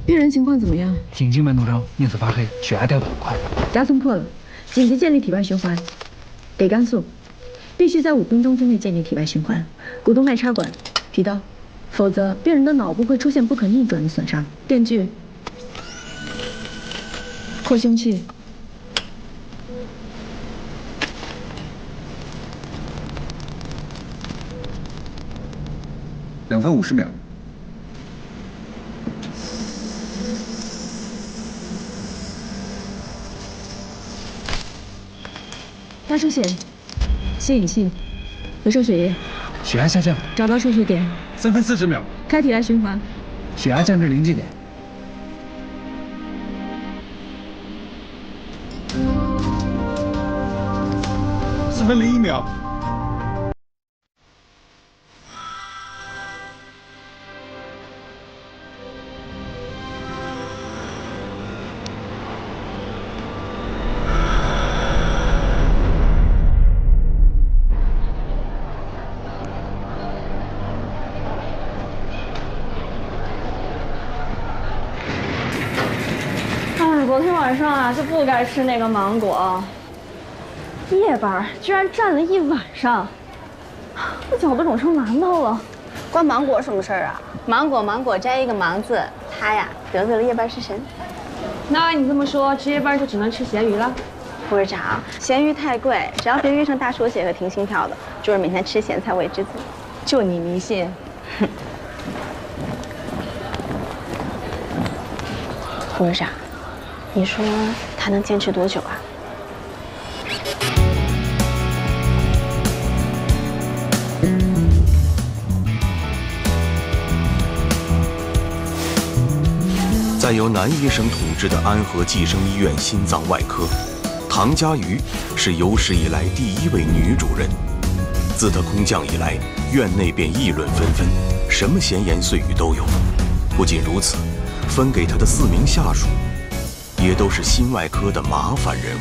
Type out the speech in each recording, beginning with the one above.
病人情况怎么样？心静脉怒张，脸色发黑，血压掉得很快。夹层破了，紧急建立体外循环，给肝素，必须在5分钟之内建立体外循环。股动脉插管，皮刀，否则病人的脑部会出现不可逆转的损伤。电锯，扩胸器。 2分50秒。压出血，吸引器，回收血液，血压下降，找到受血点。3分40秒。开体外循环，血压降至临界点。 4分01秒。昨天晚上啊就不该吃那个芒果，夜班居然站了一晚上，我脚都肿成馒头了。关芒果什么事儿啊？芒果摘一个芒字，他呀得罪了夜班食神。那按你这么说，值夜班就只能吃咸鱼了？副市长，咸鱼太贵，只要别约成大出血和停心跳的，就是每天吃咸菜为之罪。就你迷信。哼。副市长。 你说他能坚持多久啊？在由男医生统治的安和济生医院心脏外科，唐佳瑜是有史以来第1位女主任。自她空降以来，院内便议论纷纷，什么闲言碎语都有。不仅如此，分给她的4名下属。 也都是心外科的麻烦人物。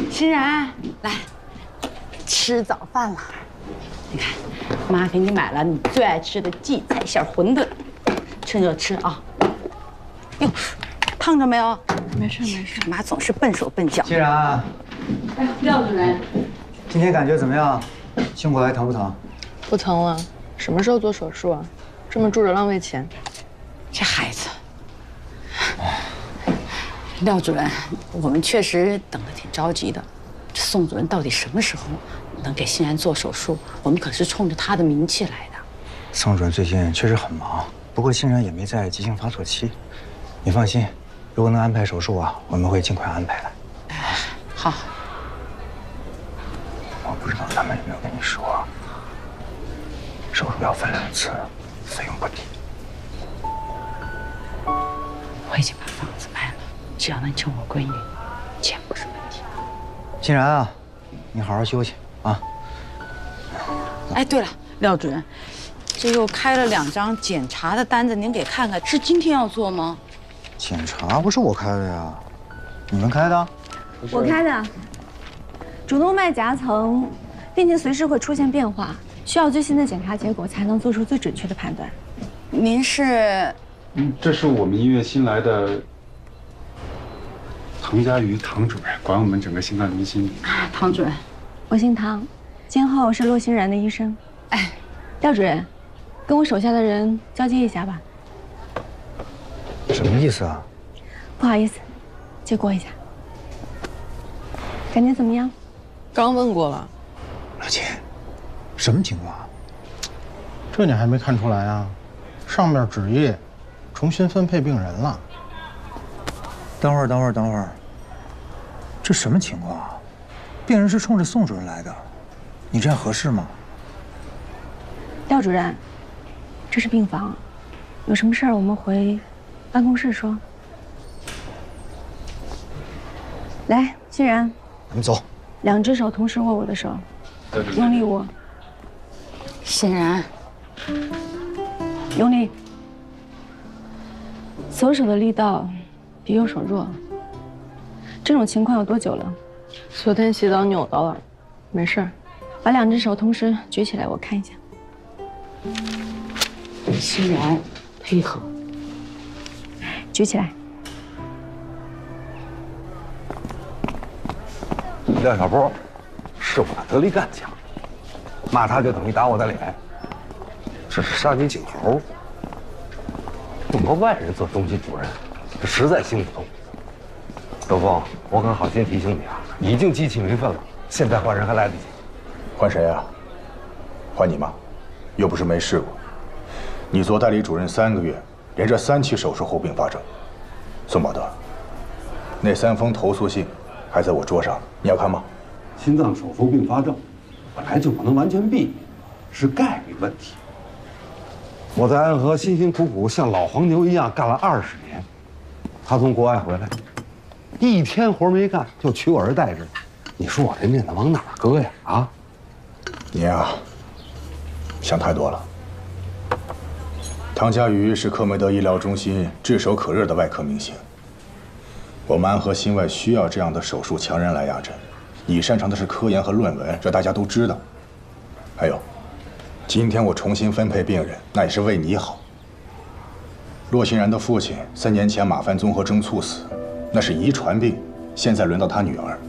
欣然，来吃早饭了。你看，妈给你买了你最爱吃的荠菜馅馄饨，趁热吃啊。哟，烫着没有？没事没事。妈总是笨手笨脚。欣然，哎，廖主任，今天感觉怎么样？胸口还疼不疼？不疼了。什么时候做手术啊？这么住着浪费钱。这孩子。 廖主任，我们确实等得挺着急的。这宋主任到底什么时候能给欣然做手术？我们可是冲着他的名气来的。宋主任最近确实很忙，不过欣然也没在急性发作期。你放心，如果能安排手术啊，我们会尽快安排的。好。我不知道他们有没有跟你说，手术要分2次，费用不低。我已经把房子卖了。 只要能救我闺女，钱不是问题。欣然啊，你好好休息啊。哎，对了，廖主任，这又开了2张检查的单子，您给看看，是今天要做吗？检查不是我开的呀，你们开的？我开的。主动脉夹层病情随时会出现变化，需要最新的检查结果才能做出最准确的判断。您是？这是我们医院新来的。 唐佳瑜，唐主任管我们整个心脏中心。唐主任，我姓唐，今后是骆欣然的医生。哎，廖主任，跟我手下的人交接一下吧。什么意思啊？不好意思，借过一下。感觉怎么样？刚问过了。老秦，什么情况？这你还没看出来啊？上面旨意重新分配病人了。等会儿，这什么情况啊？病人是冲着宋主任来的，你这样合适吗？廖主任，这是病房，有什么事儿我们回办公室说。来，欣然，咱们走。2只手同时握我的手，用力握。欣然，用力。左手的力道比右手弱。这种情况有多久了？昨天洗澡扭到了，没事儿。把2只手同时举起来，我看一下。欣然，配合。举起来。廖小波是我得力干将，骂他就等于打我的脸，这是杀鸡儆猴。用个外人做中心主任，这实在心不痛。周峰，我可好心提醒你啊，已经激起民愤了，现在换人还来得及。换谁啊？换你吗？又不是没试过。你做代理主任3个月，连着3起手术后并发症。宋保德，那3封投诉信还在我桌上，你要看吗？心脏手术并发症本来就不能完全避免，是概率问题。我在安和辛辛苦苦像老黄牛一样干了20年，他从国外回来，一天活没干就取我而代之，你说我这面子往哪儿搁呀？啊？你呀，想太多了。唐佳瑜是科梅德医疗中心炙手可热的外科明星，我们安和心外需要这样的手术强人来压阵。你擅长的是科研和论文，这大家都知道。还有，今天我重新分配病人，那也是为你好。骆欣然的父亲3年前马凡综合征猝死，那是遗传病，现在轮到他女儿。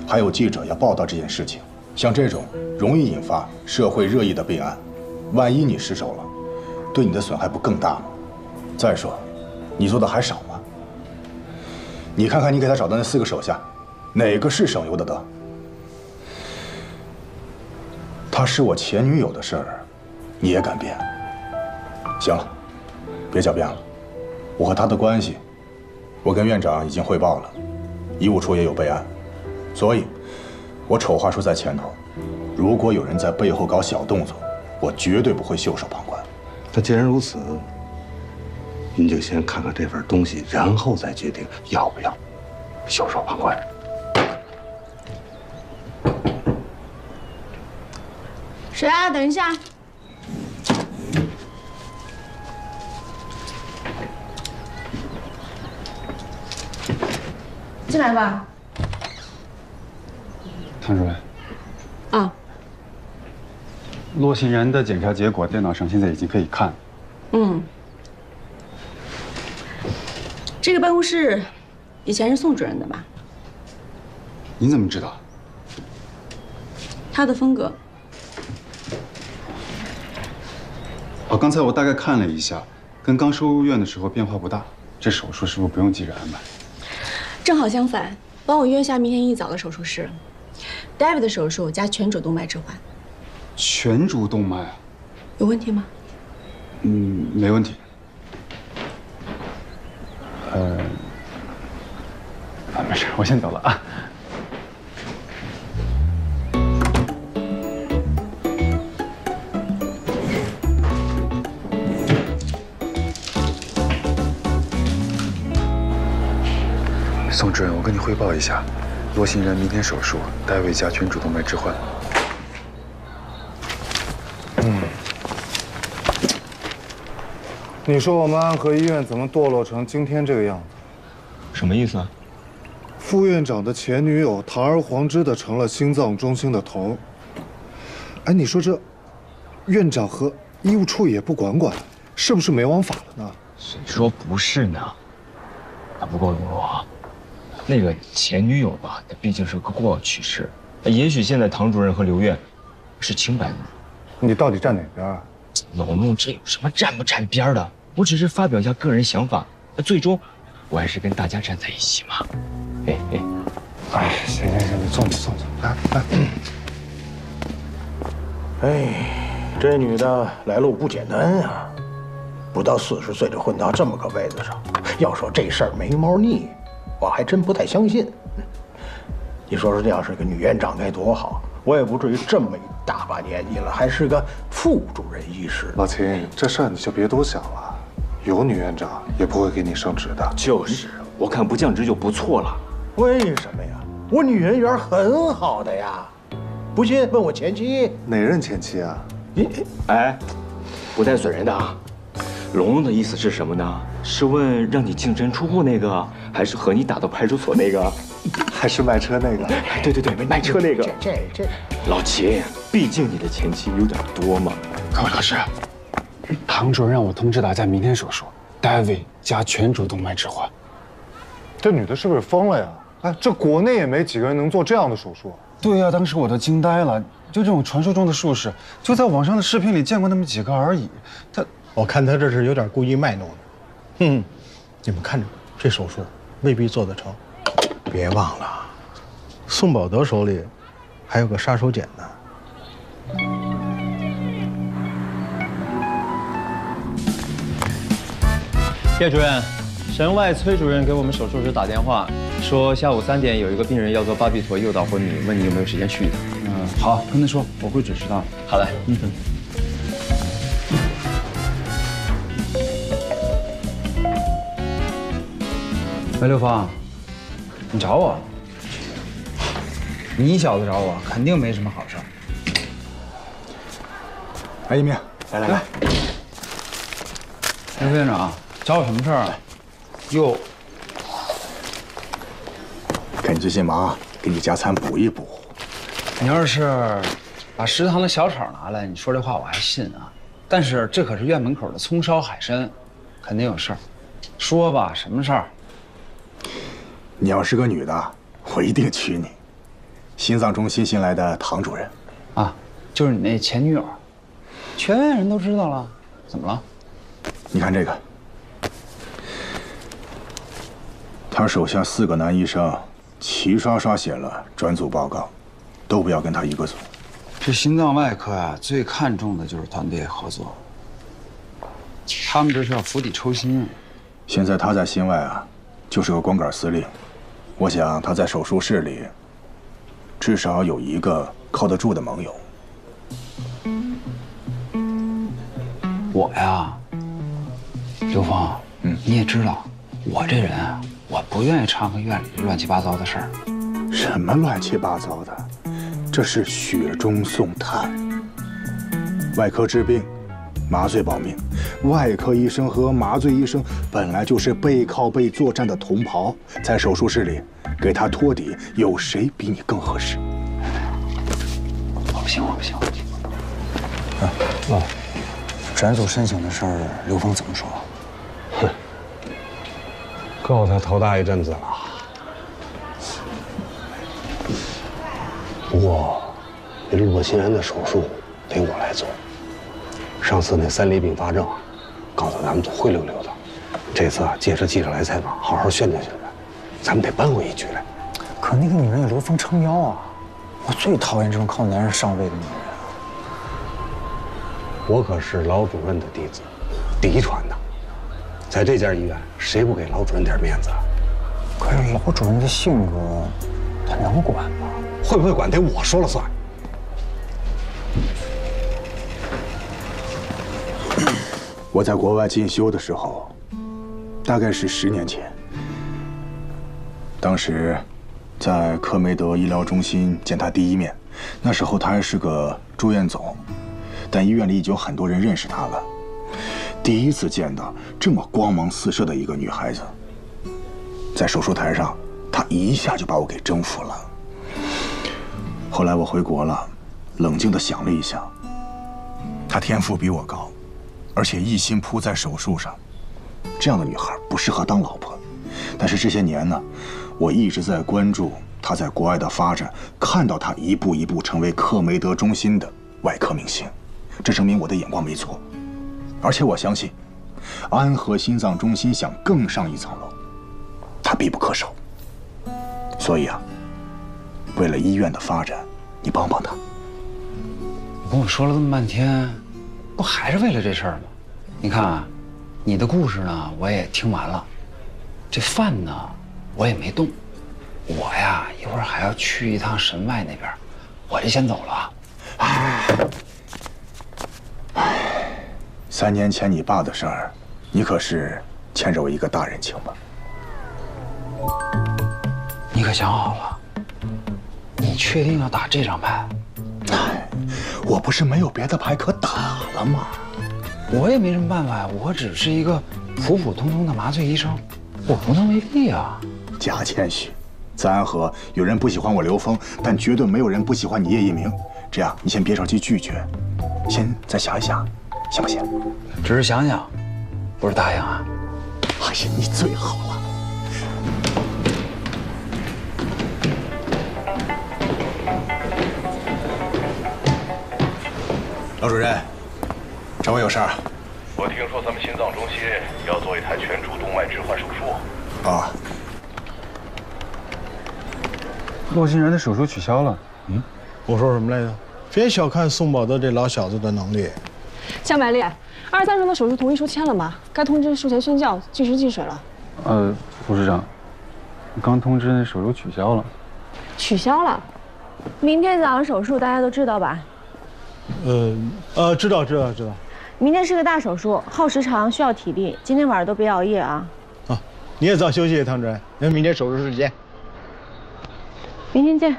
还有记者要报道这件事情，像这种容易引发社会热议的病案，万一你失手了，对你的损害不更大吗？再说，你做的还少吗？你看看你给他找的那4个手下，哪个是省油的灯？她是我前女友的事儿，你也敢辩？行了，别狡辩了。我和她的关系，我跟院长已经汇报了，医务处也有备案，所以，我丑话说在前头，如果有人在背后搞小动作，我绝对不会袖手旁观。那既然如此，您就先看看这份东西，然后再决定要不要袖手旁观。谁啊？等一下。进来吧。唐主任。啊。骆欣然的检查结果，电脑上现在已经可以看。这个办公室以前是宋主任的吧？您怎么知道？他的风格。哦，刚才我大概看了一下，跟刚收入院的时候变化不大。这手术是不是不用急着安排？正好相反，帮我约下明天一早的手术室。David 的手术加全主动脉置换。全主动脉啊？有问题吗？没问题。没事，我先走了啊。宋主任，我跟你汇报一下，骆欣然明天手术，戴维加全主动脉置换。你说我们安和医院怎么堕落成今天这个样子？什么意思啊？副院长的前女友堂而皇之的成了心脏中心的头。哎，你说这院长和医务处也不管管，是不是没王法了呢？谁说不是呢？不过那个前女友吧，那毕竟是个过去式。也许现在唐主任和刘院是清白的。你到底站哪边啊？老穆，这有什么站不站边的？我只是发表一下个人想法，最终我还是跟大家站在一起嘛。行，你坐来。这女的来路不简单呀，不到40岁就混到这么个位子上。要说这事儿没猫腻，我还真不太相信。你说这要是个女院长该多好，我也不至于这么一大把年纪了，还是个副主任医师。老秦，这事儿你就别多想了。有女院长也不会给你升职的。就是，我看不降职就不错了。为什么呀？我女人缘很好的呀，不信问我前妻。哪任前妻啊？哎，不带损人的啊。龙龙的意思是什么呢？是问让你净身出户那个，还是和你打到派出所那个？还是卖车那个？对对对，卖车那个。这，老齐，毕竟你的前妻有点多嘛。各位老师，唐主任让我通知大家明天手术，单位加全主动脉置换。这女的是不是疯了呀？哎，这国内也没几个人能做这样的手术。对呀，当时我都惊呆了。就这种传说中的术士，就在网上的视频里见过那么几个而已。我看他这是有点故意卖弄的。你们看着，这手术未必做得成。别忘了，宋宝德手里还有个杀手锏呢。叶主任，神外崔主任给我们手术室打电话，说下午3点有一个病人要做巴比妥诱导昏迷，问你有没有时间去一趟。好，跟他说我会准时到。好嘞。喂，刘芳，你找我？你小子找我，肯定没什么好事。来一鸣，来。刘副院长，找我什么事儿啊？哟，看你最近忙，给你加餐补一补。你要是把食堂的小炒拿来，你说这话我还信啊。但是这可是院门口的葱烧海参，肯定有事儿。说吧，什么事儿？你要是个女的，我一定娶你。心脏中心新来的唐主任，啊，就是你那前女友，全院人都知道了，怎么了？你看这个，他手下4个男医生齐刷刷写了专组报告，都不要跟他一个组。这心脏外科啊，最看重的就是团队合作。他们这是要釜底抽薪。现在他在心外啊，就是个光杆司令。我想他在手术室里，至少有一个靠得住的盟友。我呀，刘峰，你也知道，我这人啊，我不愿意掺和院里乱七八糟的事儿。什么乱七八糟的？这是雪中送炭。外科治病，麻醉保命。外科医生和麻醉医生本来就是背靠背作战的同袍，在手术室里给他托底，有谁比你更合适？我不行。转组申请的事儿，刘峰怎么说？哼，够他头大一阵子了。不过，这陆欣然的手术得我来做。上次那3例并发症，告诉咱们都灰溜溜的。这次啊，借着记者来采访，好好宣传宣传，咱们得扳回一局来。可那个女人有刘峰撑腰啊！我最讨厌这种靠男人上位的女人。我可是老主任的弟子，嫡传的，在这家医院，谁不给老主任点面子？可是老主任的性格，他能管吗？会不会管得我说了算。我在国外进修的时候，大概是10年前。当时在科梅德医疗中心见他第一面，那时候他还是个住院总，但医院里已经有很多人认识他了。第一次见到这么光芒四射的一个女孩子，在手术台上，她一下就把我给征服了。后来我回国了，冷静地想了一想，她天赋比我高，而且一心扑在手术上，这样的女孩不适合当老婆。但是这些年呢，我一直在关注她在国外的发展，看到她一步一步成为科梅德中心的外科明星，这证明我的眼光没错。而且我相信，安和心脏中心想更上一层楼，她必不可少。所以啊，为了医院的发展，你帮帮她。你跟我说了这么半天，不还是为了这事儿吗？你看啊，你的故事呢，我也听完了，这饭呢，我也没动。我呀，一会儿还要去一趟神外那边，我这先走了。3年前你爸的事儿，你可是欠着我一个大人情吧？你可想好了？你确定要打这张牌？哎，我不是没有别的牌可打了吗？我也没什么办法呀，我只是一个普普通通的麻醉医生，我无能为力啊。假谦虚，在安和有人不喜欢我刘峰，但绝对没有人不喜欢你叶一鸣。这样，你先别着急拒绝，先再想一想，行不行？只是想想，不是答应啊。哎呀，你最好了。老主任，找我有事儿？我听说咱们心脏中心要做一台全主动脉置换手术。啊。骆欣然的手术取消了。我说什么来着？别小看宋宝德这老小子的能力。江百丽，23床的手术同意书签了吗？该通知术前宣教，计时计水了。护士长，刚通知那手术取消了。取消了？明天早上手术，大家都知道吧？知道。明天是个大手术，耗时长，需要体力。今天晚上都别熬夜啊！啊，你也早休息，唐主任。明天手术时间。明天见。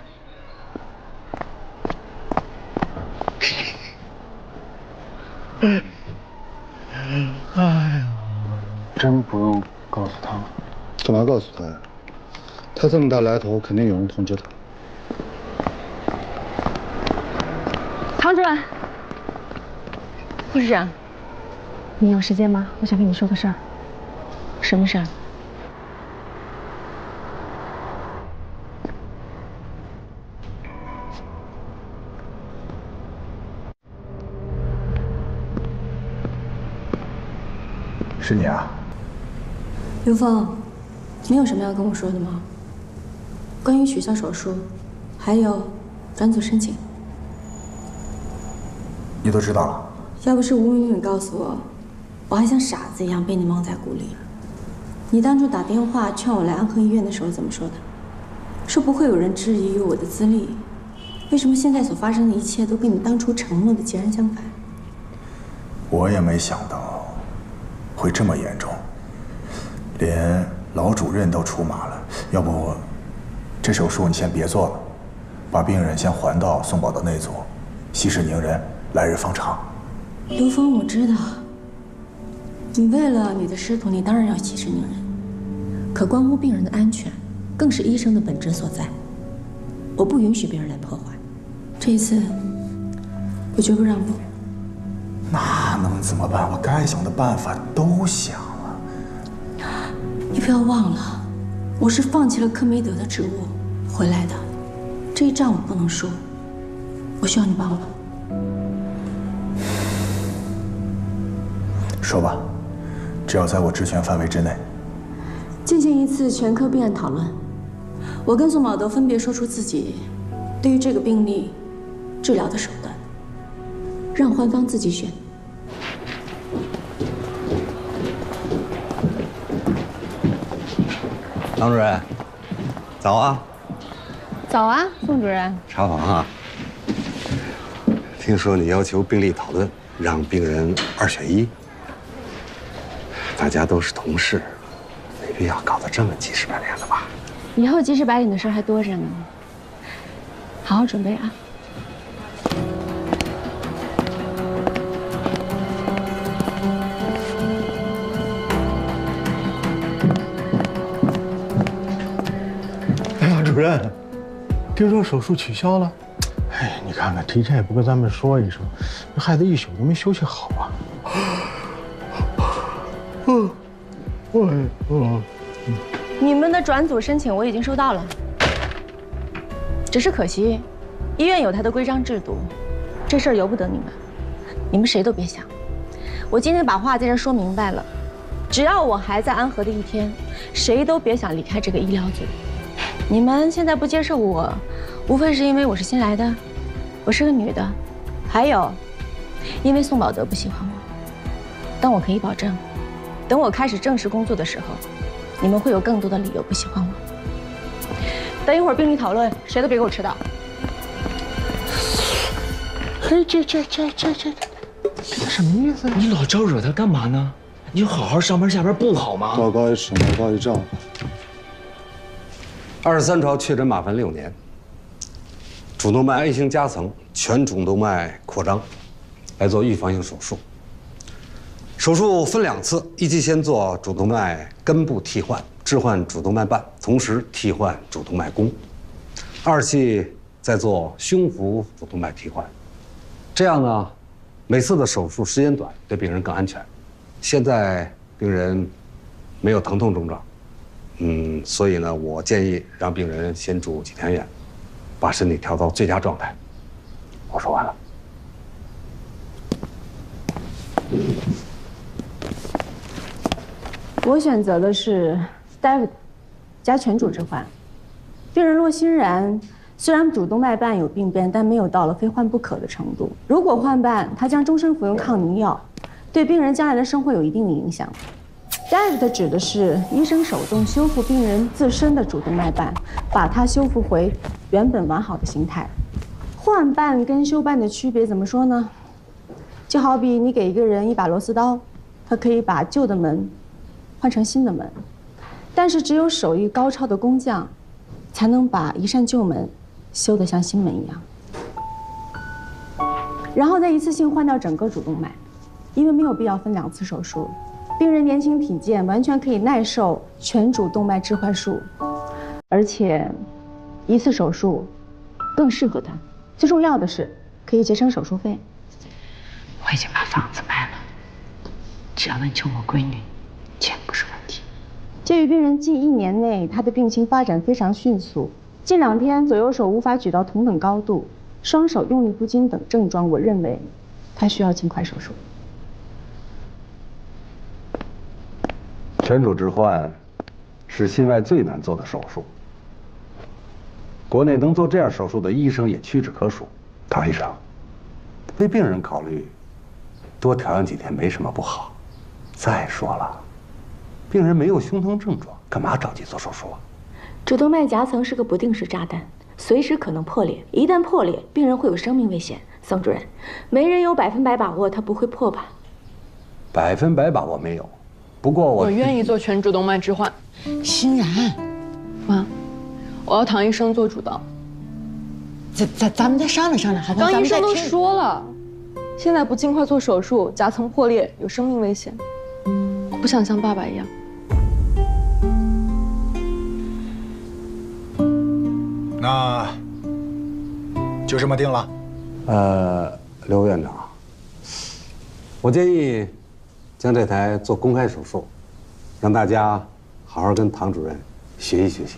哎呀，真不用告诉他。干嘛告诉他呀？他这么大来头，肯定有人通知他。唐主任，护士长，你有时间吗？我想跟你说个事儿。什么事儿？是你啊，刘峰，你有什么要跟我说的吗？关于取消手术，还有转组申请，你都知道了？要不是吴敏敏告诉我，我还像傻子一样被你蒙在鼓里。你当初打电话劝我来安和医院的时候怎么说的？说不会有人质疑我的资历。为什么现在所发生的一切都跟你当初承诺的截然相反？我也没想到会这么严重，连老主任都出马了。要不，这手术你先别做了，把病人先还到宋宝德那组，息事宁人，来日方长。刘峰，我知道，你为了你的师徒，你当然要息事宁人。可关乎病人的安全，更是医生的本职所在。我不允许别人来破坏。这一次，我绝不让步。那能怎么办？我该想的办法都想了。你不要忘了，我是放弃了科梅德的职务回来的，这一仗我不能输。我需要你帮我。说吧，只要在我职权范围之内。进行一次全科病案讨论，我跟宋宝德分别说出自己对于这个病例治疗的手段，让患方自己选。唐主任，早啊！早啊，宋主任。查房啊！听说你要求病例讨论，让病人2选1。大家都是同事，没必要搞得这么急事白脸的吧？以后急事白脸的事还多着呢，好好准备啊！哎呀，主任，听说手术取消了。哎，你看看，提前也不跟咱们说一声，这孩子一宿都没休息好啊。你们的转组申请我已经收到了，只是可惜，医院有它的规章制度，这事儿由不得你们，你们谁都别想。我今天把话在这说明白了，只要我还在安和的一天，谁都别想离开这个医疗组。你们现在不接受我，无非是因为我是新来的，我是个女的，还有，因为宋宝德不喜欢我。但我可以保证，等我开始正式工作的时候，你们会有更多的理由不喜欢我。等一会儿病例讨论，谁都别给我迟到。嘿，这什么意思？你老招惹他干嘛呢？你就好好上班下班不好吗？道高一尺，魔高一丈。 23朝确诊马凡6年，主动脉 A 型夹层，全主动脉扩张，来做预防性手术。手术分2次，一期先做主动脉根部替换，置换主动脉瓣，同时替换主动脉弓。2期再做胸腹主动脉替换。这样呢，每次的手术时间短，对病人更安全。现在病人没有疼痛症状。 所以呢，我建议让病人先住几天院，把身体调到最佳状态。我说完了。我选择的是 David 加全主置换。病人洛欣然虽然主动脉瓣有病变，但没有到了非换不可的程度。如果换瓣，他将终身服用抗凝药，对病人将来的生活有一定的影响。 David 指的是医生手动修复病人自身的主动脉瓣，把它修复回原本完好的形态。换瓣跟修瓣的区别怎么说呢？就好比你给一个人一把螺丝刀，他可以把旧的门换成新的门，但是只有手艺高超的工匠，才能把一扇旧门修得像新门一样。然后再一次性换掉整个主动脉，因为没有必要分2次手术。 病人年轻体健，完全可以耐受全主动脉置换术，而且1次手术更适合他。最重要的是，可以节省手术费。我已经把房子卖了，只要能救我闺女，钱不是问题。鉴于病人近1年内他的病情发展非常迅速，近2天左右手无法举到同等高度，双手用力不均等症状，我认为他需要尽快手术。 全主置换是心外最难做的手术，国内能做这样手术的医生也屈指可数。唐医生，为病人考虑，多调养几天没什么不好。再说了，病人没有胸疼症状，干嘛着急做手术啊？主动脉夹层是个不定时炸弹，随时可能破裂。一旦破裂，病人会有生命危险。宋主任，没人有100%把握它不会破吧？100%把握没有。 不过我愿意做全主动脉置换。欣然，妈，我要唐医生做主刀。咱们再商量商量，好不好？刚医生都说了，现在不尽快做手术，夹层破裂有生命危险。我不想像爸爸一样。那就这么定了。刘院长，我建议。 将这台做公开手术，让大家好好跟唐主任学习学习。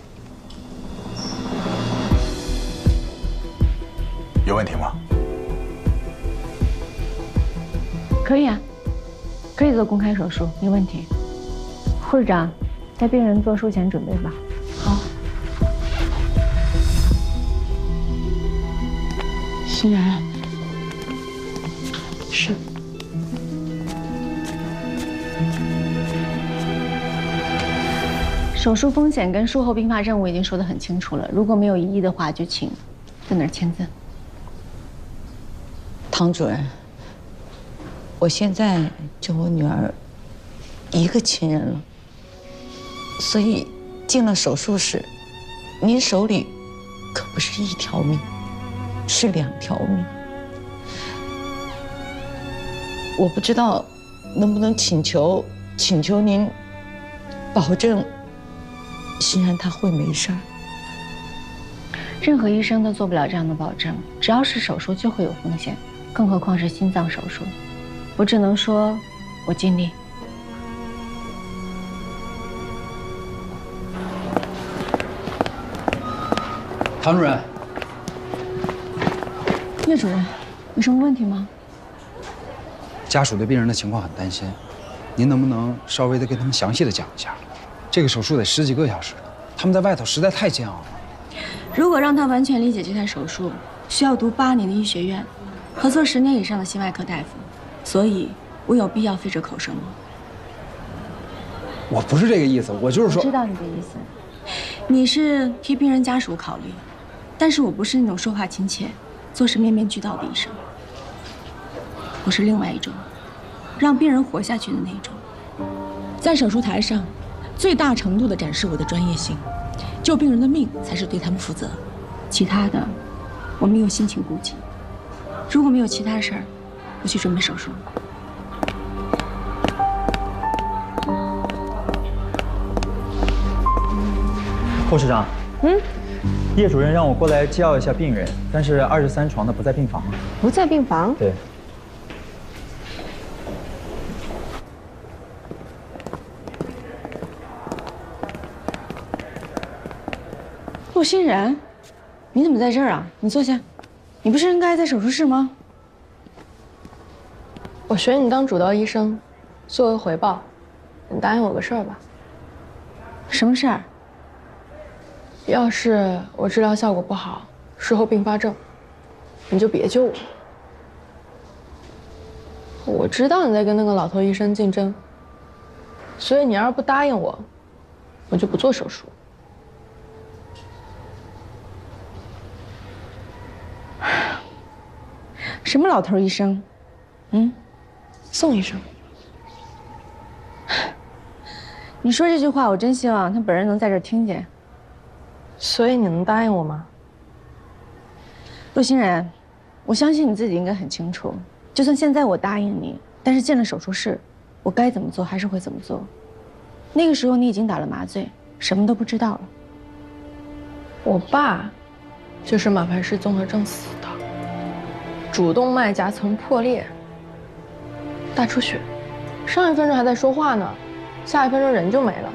有问题吗？可以啊，可以做公开手术，没问题。护士长，带病人做术前准备吧。好。欣然，是。 手术风险跟术后并发症我已经说得很清楚了，如果没有异议的话，就请在那儿签字。唐主任，我现在就我女儿一个亲人了，所以进了手术室，您手里可不是1条命，是2条命。我不知道能不能请求您保证。 欣然他会没事儿。任何医生都做不了这样的保证，只要是手术就会有风险，更何况是心脏手术。我只能说，我尽力。唐主任，岳主任，有什么问题吗？家属对病人的情况很担心，您能不能稍微的跟他们详细的讲一下？ 这个手术得10几个小时，他们在外头实在太煎熬了。如果让他完全理解这台手术，需要读8年的医学院，和做10年以上的心外科大夫，所以我有必要费这口舌吗？我不是这个意思，我就是说，我知道你的意思，你是替病人家属考虑，但是我不是那种说话亲切、做事面面俱到的医生，我是另外一种，让病人活下去的那种。在手术台上，最大程度地展示我的专业性，救病人的命才是对他们负责，其他的我没有心情顾及。如果没有其他事儿，我去准备手术。护士长，叶主任让我过来介绍一下病人，但是23床的不在病房。不在病房？对。陆欣然，你怎么在这儿啊？你坐下。你不是应该在手术室吗？我选你当主刀医生，作为回报，你答应我个事儿吧。什么事儿？要是我治疗效果不好，术后并发症，你就别救我。我知道你在跟那个老头医生竞争，所以你要是不答应我，我就不做手术。什么老头医生？宋医生。你说这句话，我真希望他本人能在这儿听见。所以你能答应我吗？陆欣然，我相信你自己应该很清楚，就算现在我答应你，但是进了手术室，我该怎么做还是会怎么做。那个时候你已经打了麻醉，什么都不知道了。我爸就是马牌氏综合症死的，主动脉夹层破裂，大出血，上1分钟还在说话呢，下1分钟人就没了。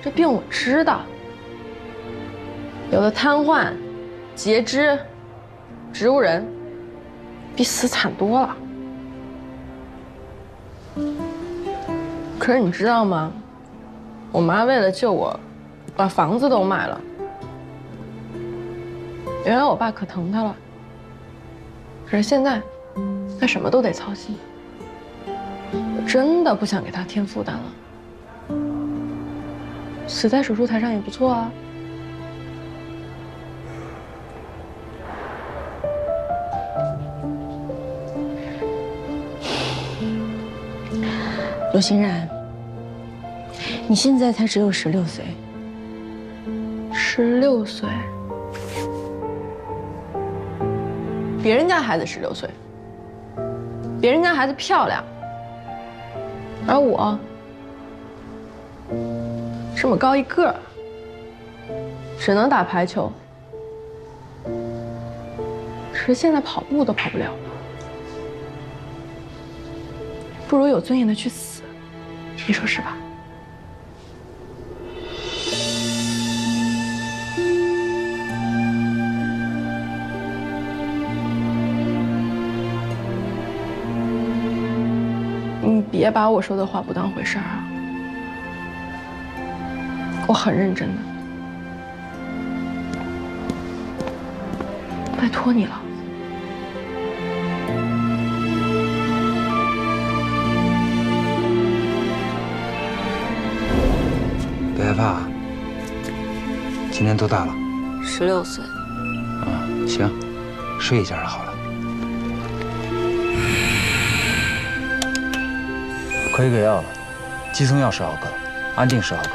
这病我知道，有的瘫痪、截肢、植物人，比死惨多了。可是你知道吗？我妈为了救我，把房子都卖了。原来我爸可疼她了，可是现在，他什么都得操心。我真的不想给他添负担了。死在手术台上也不错啊。陆欣然，你现在才只有16岁。16岁？别人家孩子16岁，别人家孩子漂亮，而我这么高一个，只能打排球。可是现在跑步都跑不了，不如有尊严的去死，你说是吧？你别把我说的话不当回事儿啊！我很认真的，拜托你了。别害怕，今年多大了？16岁。行，睡一觉就好了。可以给药了，肌松药10毫克，安定10毫克。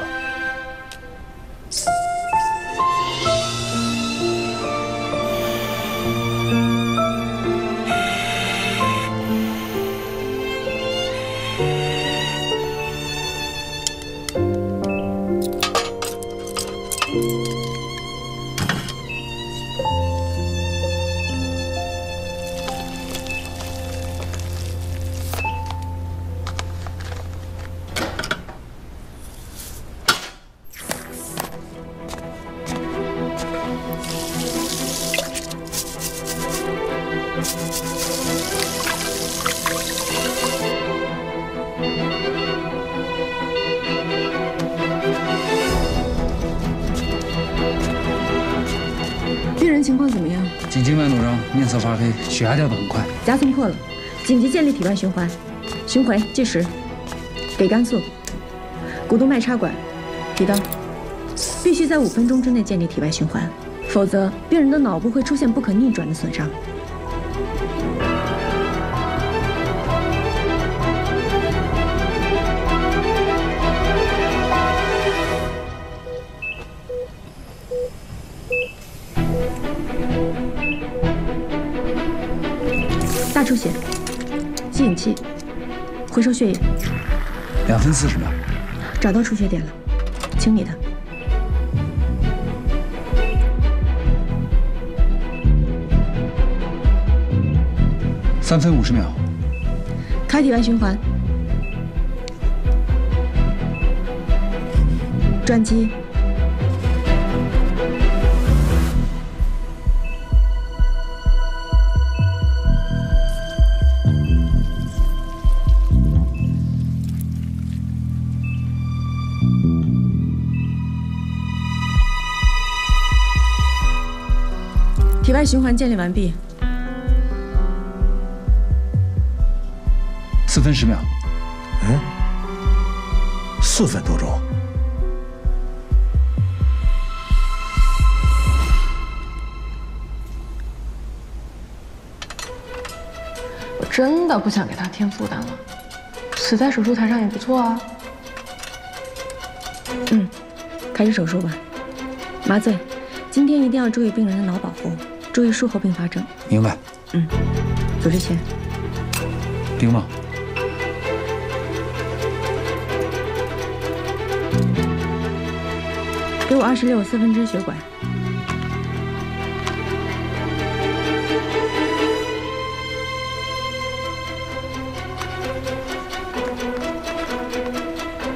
情况怎么样？颈静脉怒张，面色发黑，血压掉得很快，夹层破了，紧急建立体外循环，巡回计时，给肝素，股动脉插管，提刀，必须在5分钟之内建立体外循环，否则病人的脑部会出现不可逆转的损伤。输血，吸引气，回收血液。2分40秒。找到出血点了，清理它。3分50秒。开体外循环。转机。体外循环建立完毕。4分10秒。4分多钟。我真的不想给他添负担了，死在手术台上也不错啊。开始手术吧。麻醉，今天一定要注意病人的脑保护，注意术后并发症。明白。组织前。冰帽。给我26/4支血管。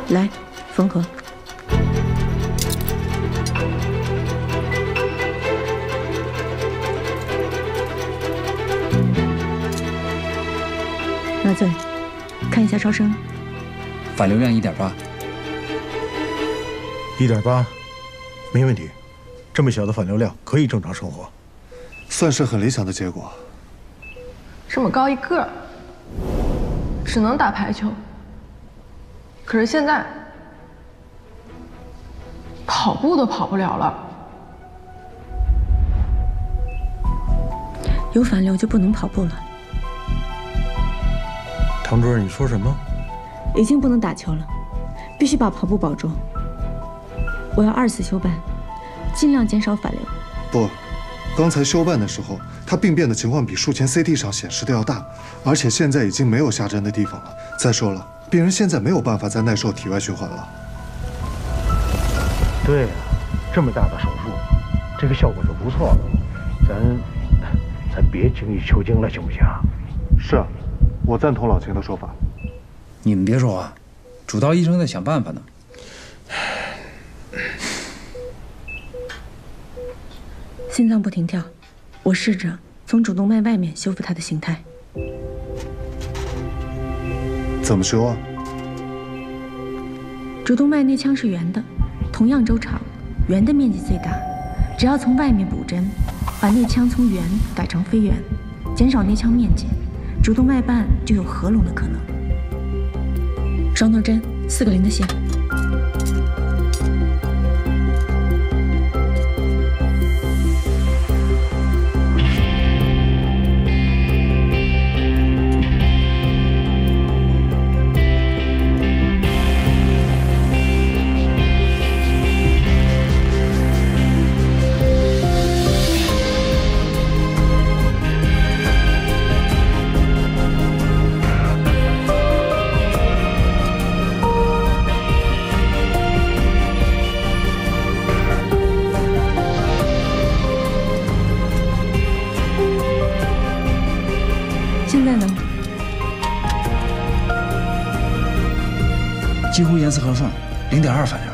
来，缝合。麻醉，看一下超声。反流量1.8。1.8，没问题。这么小的反流量可以正常生活，算是很理想的结果。这么高一个儿，只能打排球。可是现在跑步都跑不了了。有反流就不能跑步了。唐主任，你说什么？已经不能打球了，必须把跑步保住。我要2次休办，尽量减少反流。不，刚才休办的时候，他病变的情况比术前 CT 上显示的要大，而且现在已经没有下针的地方了。再说了，病人现在没有办法再耐受体外循环了。对呀，这么大的手术，这个效果就不错了。咱别精益求精了，行不行？是啊，我赞同老秦的说法。你们别说话，主刀医生在想办法呢。心脏不停跳，我试着从主动脉外面修复它的形态。怎么修啊？主动脉内腔是圆的，同样周长，圆的面积最大。只要从外面补针，把内腔从圆改成非圆，减少内腔面积，主动脉瓣就有合拢的可能。双头针，4个0的线。现在呢？几乎严丝合缝，0.2反流。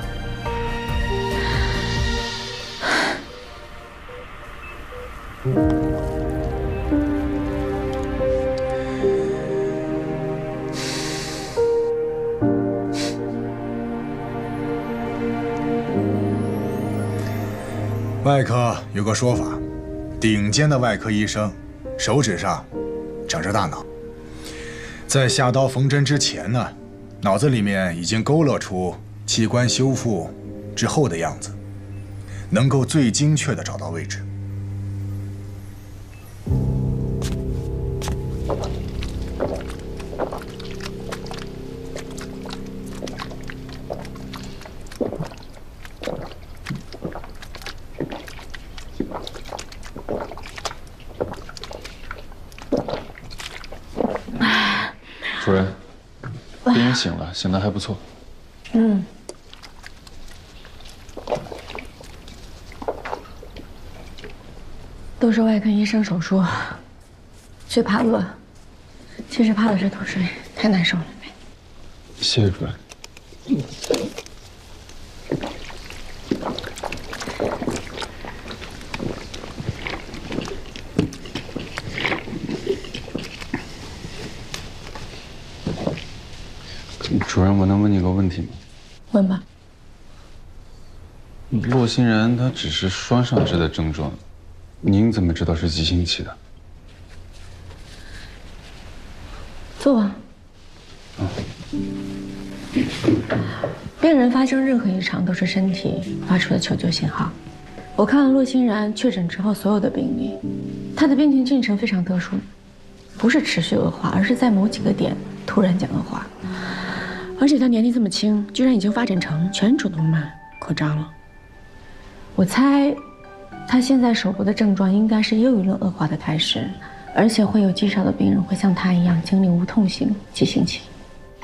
外科有个说法，顶尖的外科医生手指上长着大脑，在下刀缝针之前呢，脑子里面已经勾勒出器官修复之后的样子，能够最精确地找到位置。病人醒了，醒得还不错。嗯。都是外科医生手术，最怕饿，其实怕的是脱水，太难受了。谢谢主任。主任，我能问你个问题吗？问吧。洛欣然她只是双上肢的症状，您怎么知道是急性期的？坐吧。病人发生任何异常都是身体发出的求救信号。我看了洛欣然确诊之后所有的病例，她的病情进程非常特殊，不是持续恶化，而是在某几个点突然间恶化。而且她年纪这么轻，居然已经发展成全主动脉扩张了。我猜，她现在手部的症状应该是又一轮恶化的开始，而且会有极少的病人会像她一样经历无痛型急性期。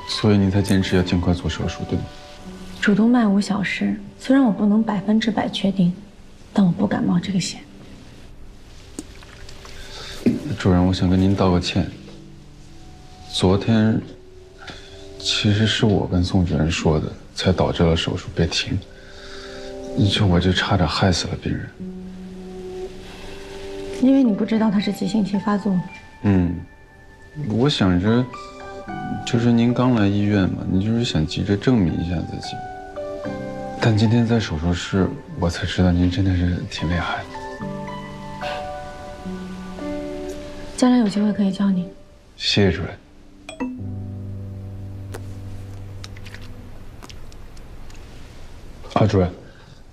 所以你才坚持要尽快做手术，对吗？主动脉无小事，虽然我不能100%确定，但我不敢冒这个险。主任，我想跟您道个歉。昨天其实是我跟宋主任说的，才导致了手术被停。我就差点害死了病人。因为你不知道他是急性期发作。我想着，就是您刚来医院嘛，你就是想急着证明一下自己。但今天在手术室，我才知道您真的是挺厉害的。将来有机会可以教你。谢谢主任。主任，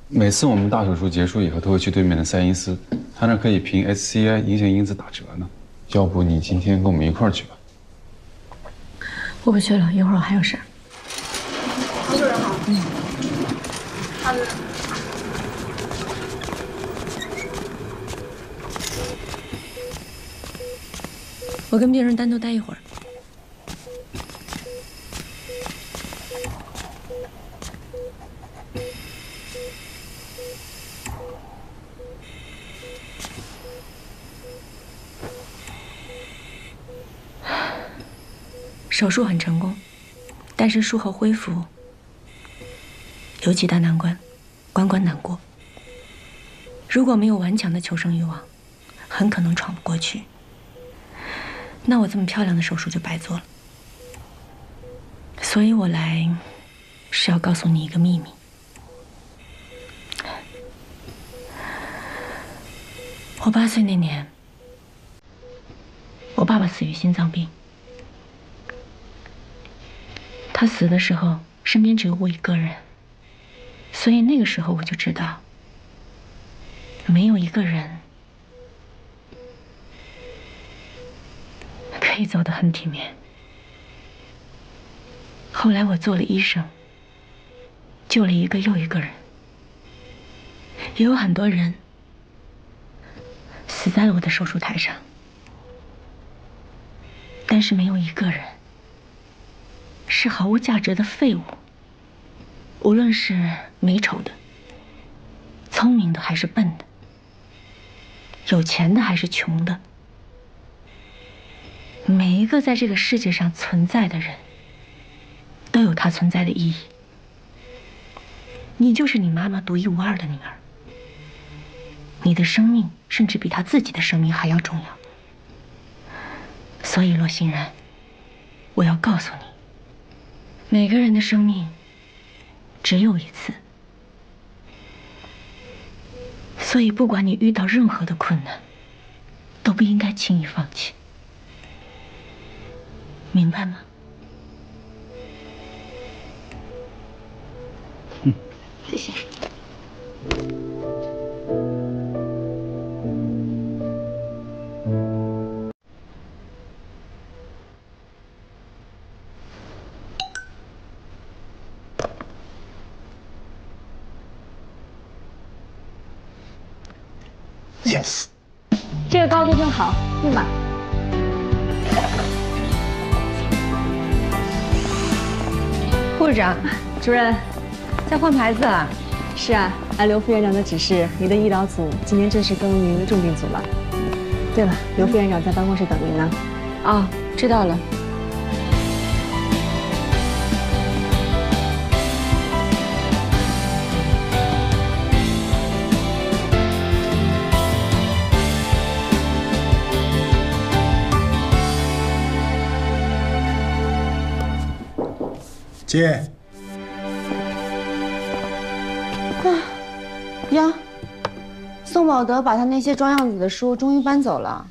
每次我们大手术结束以后，都会去对面的赛因斯，他那可以凭 SCI 影响因子打折呢。要不你今天跟我们一块儿去吧？我不去了，一会儿我还有事儿。黄主任好。我跟病人单独待一会儿。手术很成功，但是术后恢复有几大难关，关关难过。如果没有顽强的求生欲望，很可能闯不过去。那我这么漂亮的手术就白做了。所以我来是要告诉你一个秘密。我8岁那年，我爸爸死于心脏病。他死的时候，身边只有我一个人，所以那个时候我就知道，没有一个人可以走得很体面。后来我做了医生，救了一个又一个人，也有很多人死在了我的手术台上，但是没有一个人是毫无价值的废物。无论是美丑的、聪明的还是笨的，有钱的还是穷的，每一个在这个世界上存在的人，都有他存在的意义。你就是你妈妈独一无二的女儿，你的生命甚至比她自己的生命还要重要。所以洛欣然，我要告诉你，每个人的生命只有一次，所以不管你遇到任何的困难，都不应该轻易放弃，明白吗？谢谢。Yes， 这个高度正好，用吧。部长，主任，在换牌子啊？是啊，按刘副院长的指示，你的医疗组今年正式更名重病组了。对了，刘副院长在办公室等您呢。啊，知道了。进。呀，宋宝德把他那些装样子的书终于搬走了。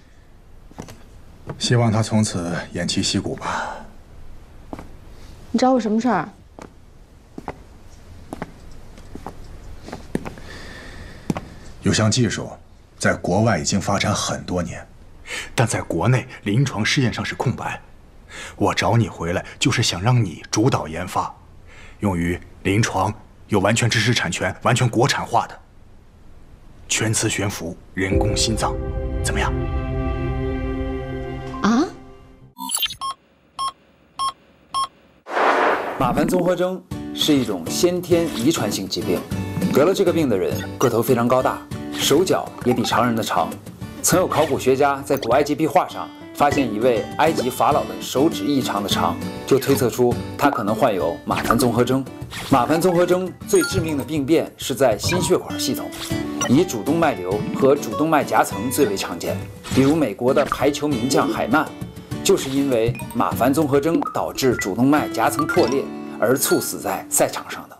希望他从此偃旗息鼓吧。你找我什么事儿？有项技术，在国外已经发展很多年，但在国内临床试验上是空白。我找你回来，就是想让你主导研发，用于临床，有完全知识产权、完全国产化的全磁悬浮人工心脏，怎么样？啊？马凡综合征是一种先天遗传性疾病，得了这个病的人个头非常高大，手脚也比常人的长。曾有考古学家在古埃及壁画上发现一位埃及法老的手指异常的长，就推测出他可能患有马凡综合征。马凡综合征最致命的病变是在心血管系统，以主动脉瘤和主动脉夹层最为常见。比如美国的排球名将海曼，就是因为马凡综合征导致主动脉夹层破裂而猝死在赛场上的。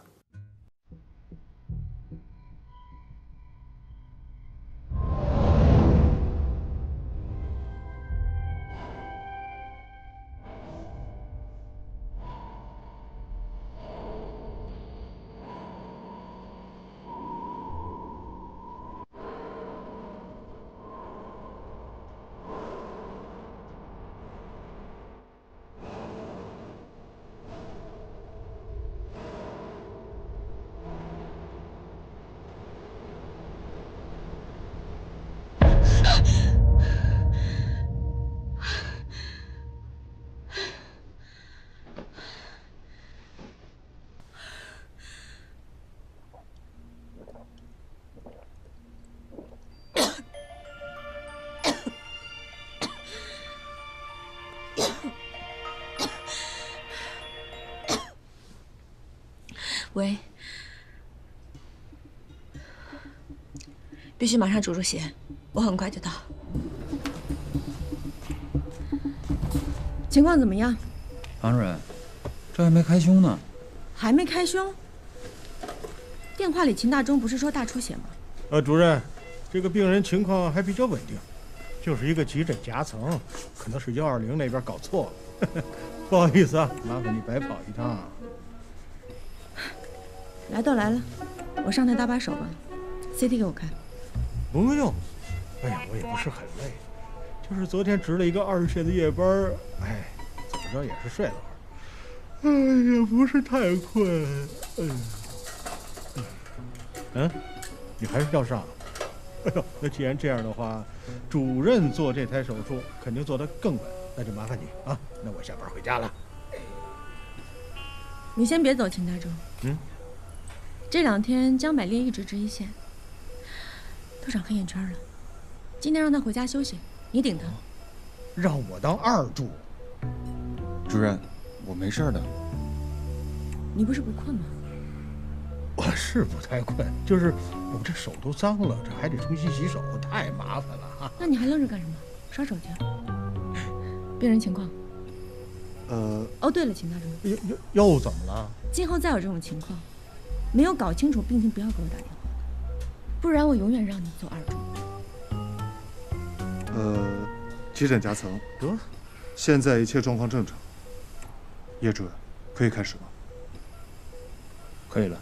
喂，必须马上煮血，我很快就到。情况怎么样？唐主任，这还没开胸呢。还没开胸？电话里秦大中不是说大出血吗？主任，这个病人情况还比较稳定，就是一个急诊夹层，可能是120那边搞错了。不好意思啊，麻烦你白跑一趟。来都来了，我上台搭把手吧 ，CT 给我看。不用，哎呀，我也不是很累，就是昨天值了一个20天的夜班，哎，怎么着也是睡了会儿，哎，也不是太困，你还是要上？哎呦，那既然这样的话，主任做这台手术肯定做得更稳，那就麻烦你啊，那我下班回家了。你先别走，秦大中。这2天江百烈一直值一线，都长黑眼圈了。今天让他回家休息，你顶他。让我当2助？主任，我没事的。你不是不困吗？我是不太困，就是我这手都脏了，这还得重新洗手，太麻烦了啊。那你还愣着干什么？刷手机。病人情况？哦，对了，秦大中，又怎么了？今后再有这种情况，没有搞清楚病情，不要给我打电话，不然我永远让你做2助。急诊夹层，现在一切状况正常。叶主任，可以开始吗？可以了。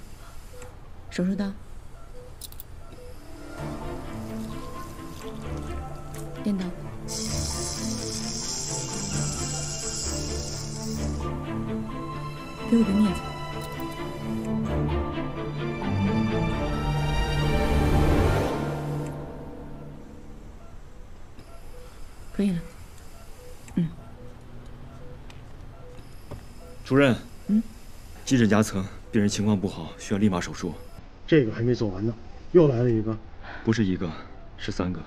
手术刀，电刀，给我个镊子。可以了。主任，急诊夹层，病人情况不好，需要立马手术。这个还没做完呢，又来了一个。不是一个，是3个。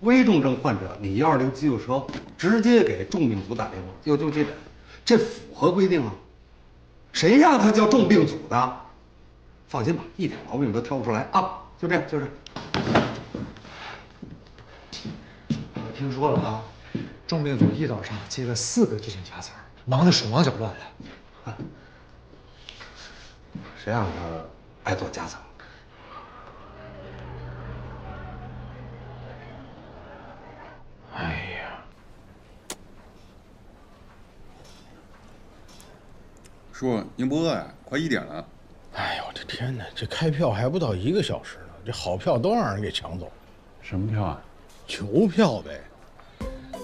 危重症患者，你120急救车直接给重病组打电话，就这点，这符合规定啊？谁让他叫重病组的？放心吧，一点毛病都挑不出来啊！就这样，就这样。我听说了啊，重病组一早上接了4个急诊夹层，忙得手忙脚乱的。谁让他爱做夹层？哎呀，叔，您不饿呀？快1点了。哎呦，我的天哪！这开票还不到1个小时呢，这好票都让人给抢走。什么票啊？球票呗。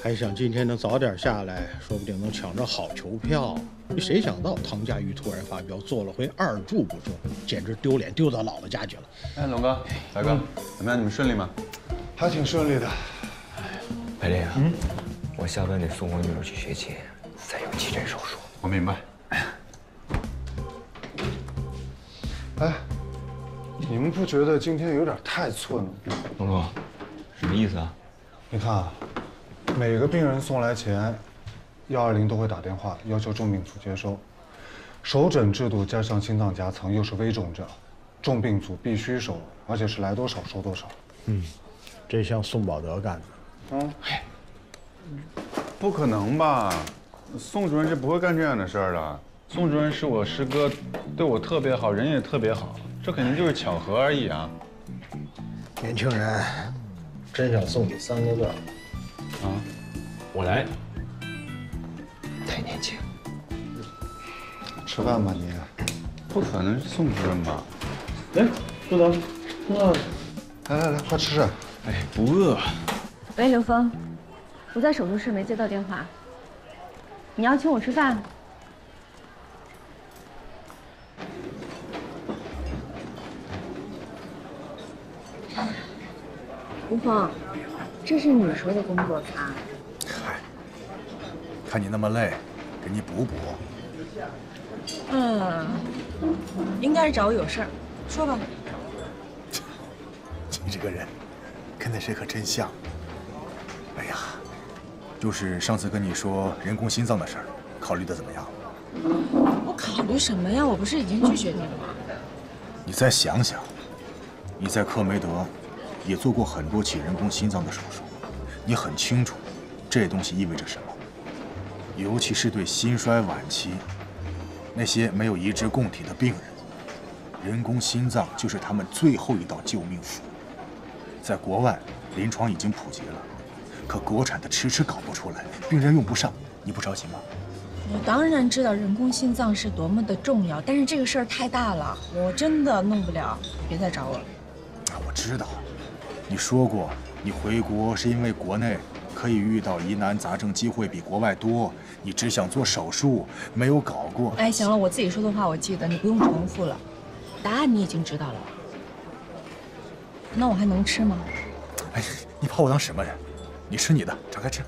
还想今天能早点下来，说不定能抢着好球票。谁想到唐家瑜突然发飙，做了回2注不中，简直丢脸丢到姥姥家去了。哎，龙哥、白哥，怎么样？你们顺利吗？还挺顺利的。白丽啊，我下班得送我女儿去学琴，再有急诊手术。我明白。哎，你们不觉得今天有点太寸了？龙哥，什么意思啊？你看啊，每个病人送来前，120都会打电话要求重病组接收。首诊制度加上心脏夹层又是危重症，重病组必须收，而且是来多少收多少。这像宋宝德干的。不可能吧？宋主任是不会干这样的事儿的。宋主任是我师哥，对我特别好，人也特别好，这肯定就是巧合而已啊。年轻人，真想送你3个字啊，我来。太年轻。吃饭吧你。不可能是宋主任吧？来，坐等，来，快吃。哎，不饿。喂，刘峰，我在手术室没接到电话。你要请我吃饭？吴峰，这是你说的工作餐。嗨，看你那么累，给你补补。应该是找我有事儿，说吧。你这个人，跟那谁可真像。哎呀，就是上次跟你说人工心脏的事儿，考虑的怎么样？我考虑什么呀？我不是已经拒绝你了吗？你再想想，你在科梅德也做过很多起人工心脏的手术，你很清楚这东西意味着什么，尤其是对心衰晚期那些没有移植供体的病人，人工心脏就是他们最后一道救命符。在国外，临床已经普及了，可国产的迟迟搞不出来，病人用不上，你不着急吗？我当然知道人工心脏是多么的重要，但是这个事儿太大了，我真的弄不了，别再找我了。我知道，你说过你回国是因为国内可以遇到疑难杂症机会比国外多，你只想做手术，没有搞过。哎，行了，我自己说的话我记得，你不用重复了，答案你已经知道了。那我还能吃吗？哎，你把我当什么人？你吃你的，敞开吃。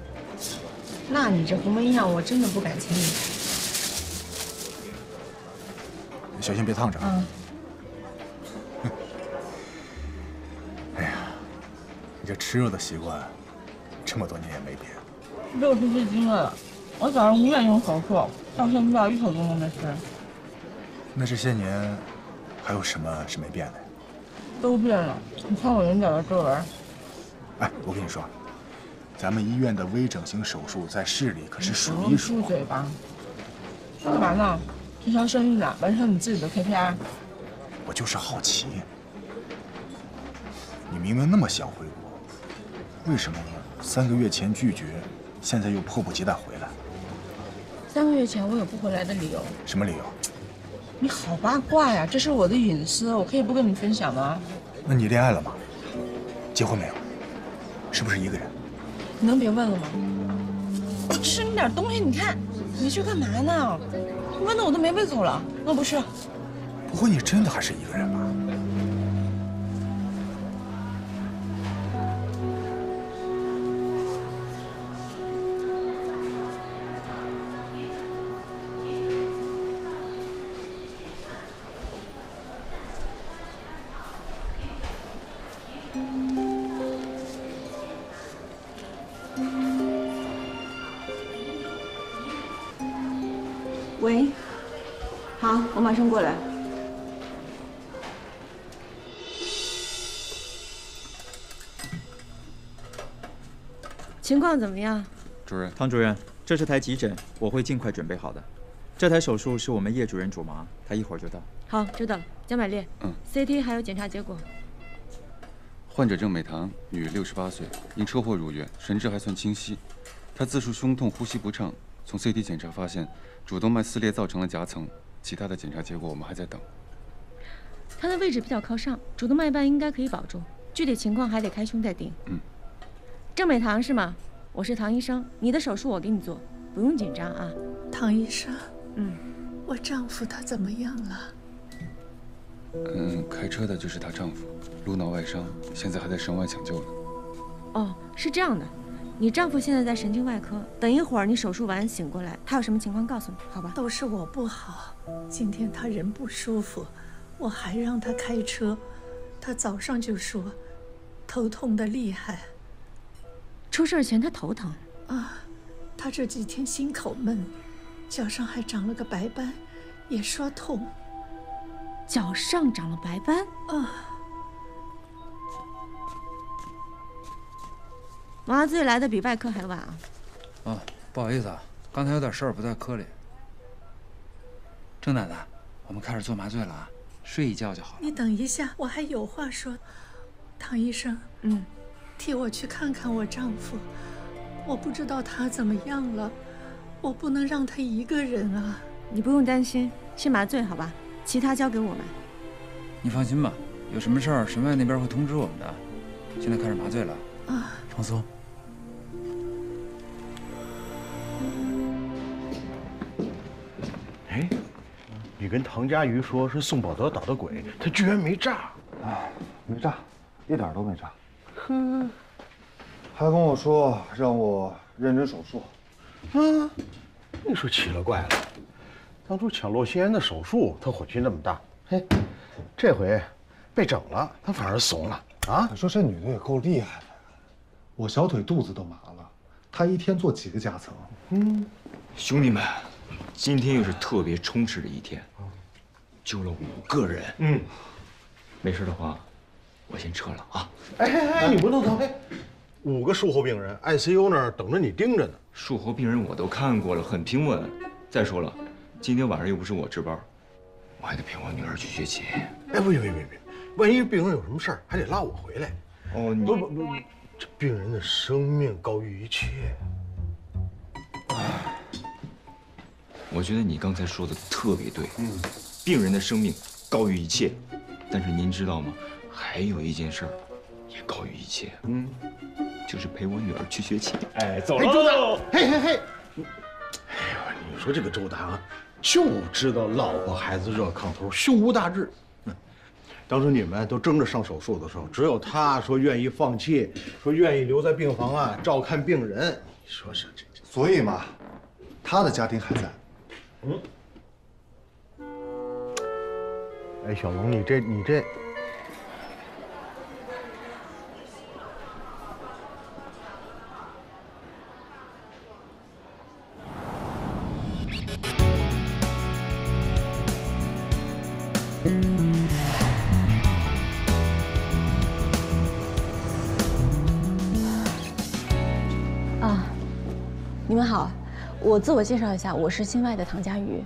那你这鸿门宴我真的不敢轻易。小心别烫着。哎呀，你这吃肉的习惯，这么多年也没变。6是最惊了，我早上5点钟手术，到现在1口钟都没吃。那这些年，还有什么是没变的？都变了，你看我眼角的皱纹。哎，我跟你说，咱们医院的微整形手术在市里可是数一数。住嘴吧！干嘛呢？推销生意呢，完成你自己的 KPI。我就是好奇，你明明那么想回国，为什么3个月前拒绝，现在又迫不及待回来？3个月前我有不回来的理由。什么理由？你好八卦呀！这是我的隐私，我可以不跟你分享吗？那你恋爱了吗？结婚没有？是不是一个人？你能别问了吗？我吃你点东西，你看，你去干嘛呢？问的我都没胃口了。那不是？不会你真的还是一个人吧？喂，好，我马上过来。情况怎么样？主任，唐主任，这是台急诊，我会尽快准备好的。这台手术是我们叶主任主麻，他一会儿就到。好，知道了。江百烈，CT 还有检查结果。患者郑美棠，女，68岁，因车祸入院，神志还算清晰。她自述胸痛、呼吸不畅。从 CT 检查发现，主动脉撕裂造成了夹层，其他的检查结果我们还在等。她的位置比较靠上，主动脉瓣应该可以保住，具体情况还得开胸再定。郑美棠是吗？我是唐医生，你的手术我给你做，不用紧张啊。唐医生，我丈夫他怎么样了？开车的就是她丈夫，颅脑外伤，现在还在省外抢救呢。哦，是这样的，你丈夫现在在神经外科，等一会儿你手术完醒过来，他有什么情况告诉你，好吧？都是我不好，今天他人不舒服，我还让他开车，他早上就说头痛的厉害。出事前他头疼啊，他这几天心口闷，脚上还长了个白斑，也说痛。脚上长了白斑啊！麻醉来的比外科还晚啊！哦，不好意思啊，刚才有点事儿不在科里。郑奶奶，我们开始做麻醉了啊，睡一觉就好了。你等一下，我还有话说。唐医生，替我去看看我丈夫，我不知道他怎么样了，我不能让他一个人啊。你不用担心，先麻醉好吧，其他交给我们。你放心吧，有什么事儿，省外那边会通知我们的。现在开始麻醉了啊，放松。哎，你跟唐佳瑜说是宋宝德捣的鬼，他居然没炸。哎，没炸，一点都没炸。还跟我说让我认真手术。你说奇了怪了，当初抢洛心妍的手术，他火气那么大，嘿，这回被整了，他反而怂了啊！你说这女的也够厉害的，我小腿肚子都麻了，她一天做几个夹层？兄弟们，今天又是特别充实的一天，救了5个人。没事的话，我先撤了啊！哎，你不能走！5个术后病人 ，ICU 那儿等着你盯着呢。术后病人我都看过了，很平稳。再说了，今天晚上又不是我值班，我还得陪我女儿去学琴。哎，不行，万一病人有什么事儿，还得拉我回来。哦，你不，这病人的生命高于一切。我觉得你刚才说的特别对，病人的生命高于一切。但是您知道吗？还有一件事儿也高于一切，就是陪我女儿去学琴。哎，走喽！嘿，哎呦，你说这个周达啊，就知道老婆孩子热炕头，胸无大志。当时你们都争着上手术的时候，只有他说愿意放弃，说愿意留在病房啊照看病人。你说是这，所以嘛，他的家庭还在。哎，小龙，你这。你们好，我自我介绍一下，我是心外的唐佳瑜。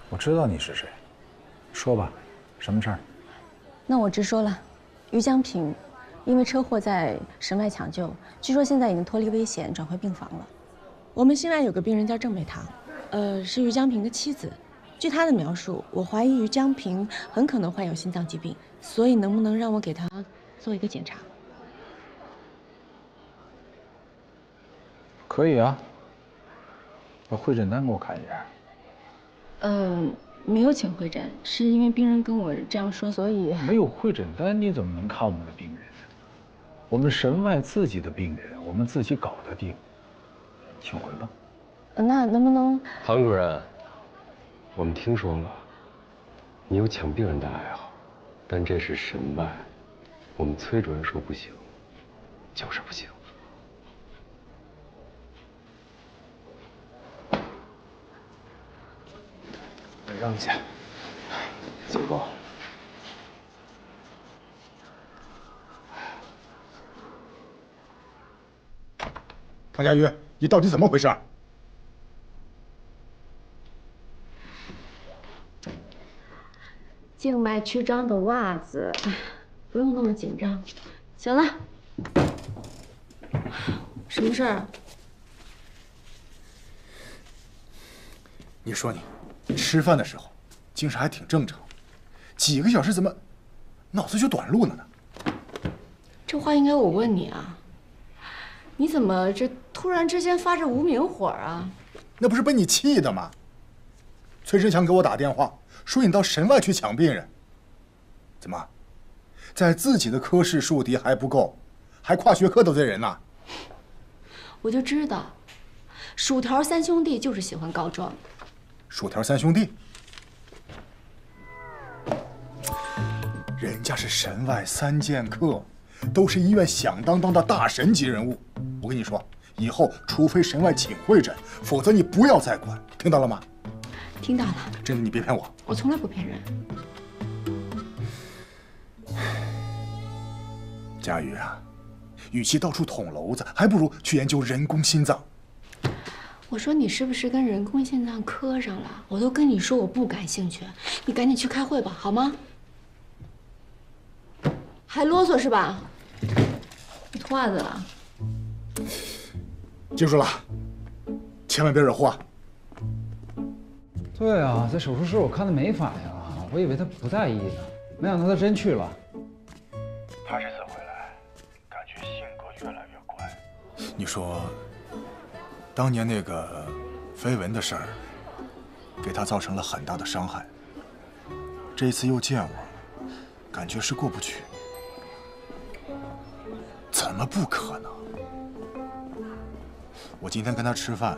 我知道你是谁，说吧，什么事儿？那我直说了，于江平因为车祸在神外抢救，据说现在已经脱离危险，转回病房了。我们心外有个病人叫郑美棠，是于江平的妻子。据她的描述，我怀疑于江平很可能患有心脏疾病，所以能不能让我给她做一个检查？可以啊，把会诊单给我看一下。没有请会诊，是因为病人跟我这样说，所以没有会诊单，你怎么能看我们的病人呢？我们神外自己的病人，我们自己搞得定，请回吧。那能不能？唐主任，我们听说了，你有抢病人的爱好，但这是神外，我们崔主任说不行，就是不行。扔下。结果，唐佳瑜，你到底怎么回事？静脉曲张的袜子，不用那么紧张。行了，什么事儿啊？你说你吃饭的时候精神还挺正常，几个小时怎么脑子就短路了呢？这话应该我问你啊，你怎么这突然之间发这无名火啊？那不是被你气的吗？崔振强给我打电话说你到神外去抢病人，怎么，在自己的科室树敌还不够，还跨学科得罪人呢？我就知道，薯条三兄弟就是喜欢告状。薯条三兄弟，人家是神外3剑客，都是医院响当当的大神级人物。我跟你说，以后除非神外请会诊，否则你不要再管，听到了吗？听到了。真的，你别骗我。我从来不骗人。佳宇啊，与其到处捅娄子，还不如去研究人工心脏。我说你是不是跟人工心脏磕上了？我都跟你说我不感兴趣，你赶紧去开会吧，好吗？还啰嗦是吧？你脱袜子了？记住了，千万别惹祸。对啊，在手术室我看他没反应啊，我以为他不在意呢，没想到他真去了。他这次回来，感觉性格越来越乖。你说，当年那个绯闻的事儿，给他造成了很大的伤害。这一次又见我，感觉是过不去。怎么不可能？我今天跟他吃饭，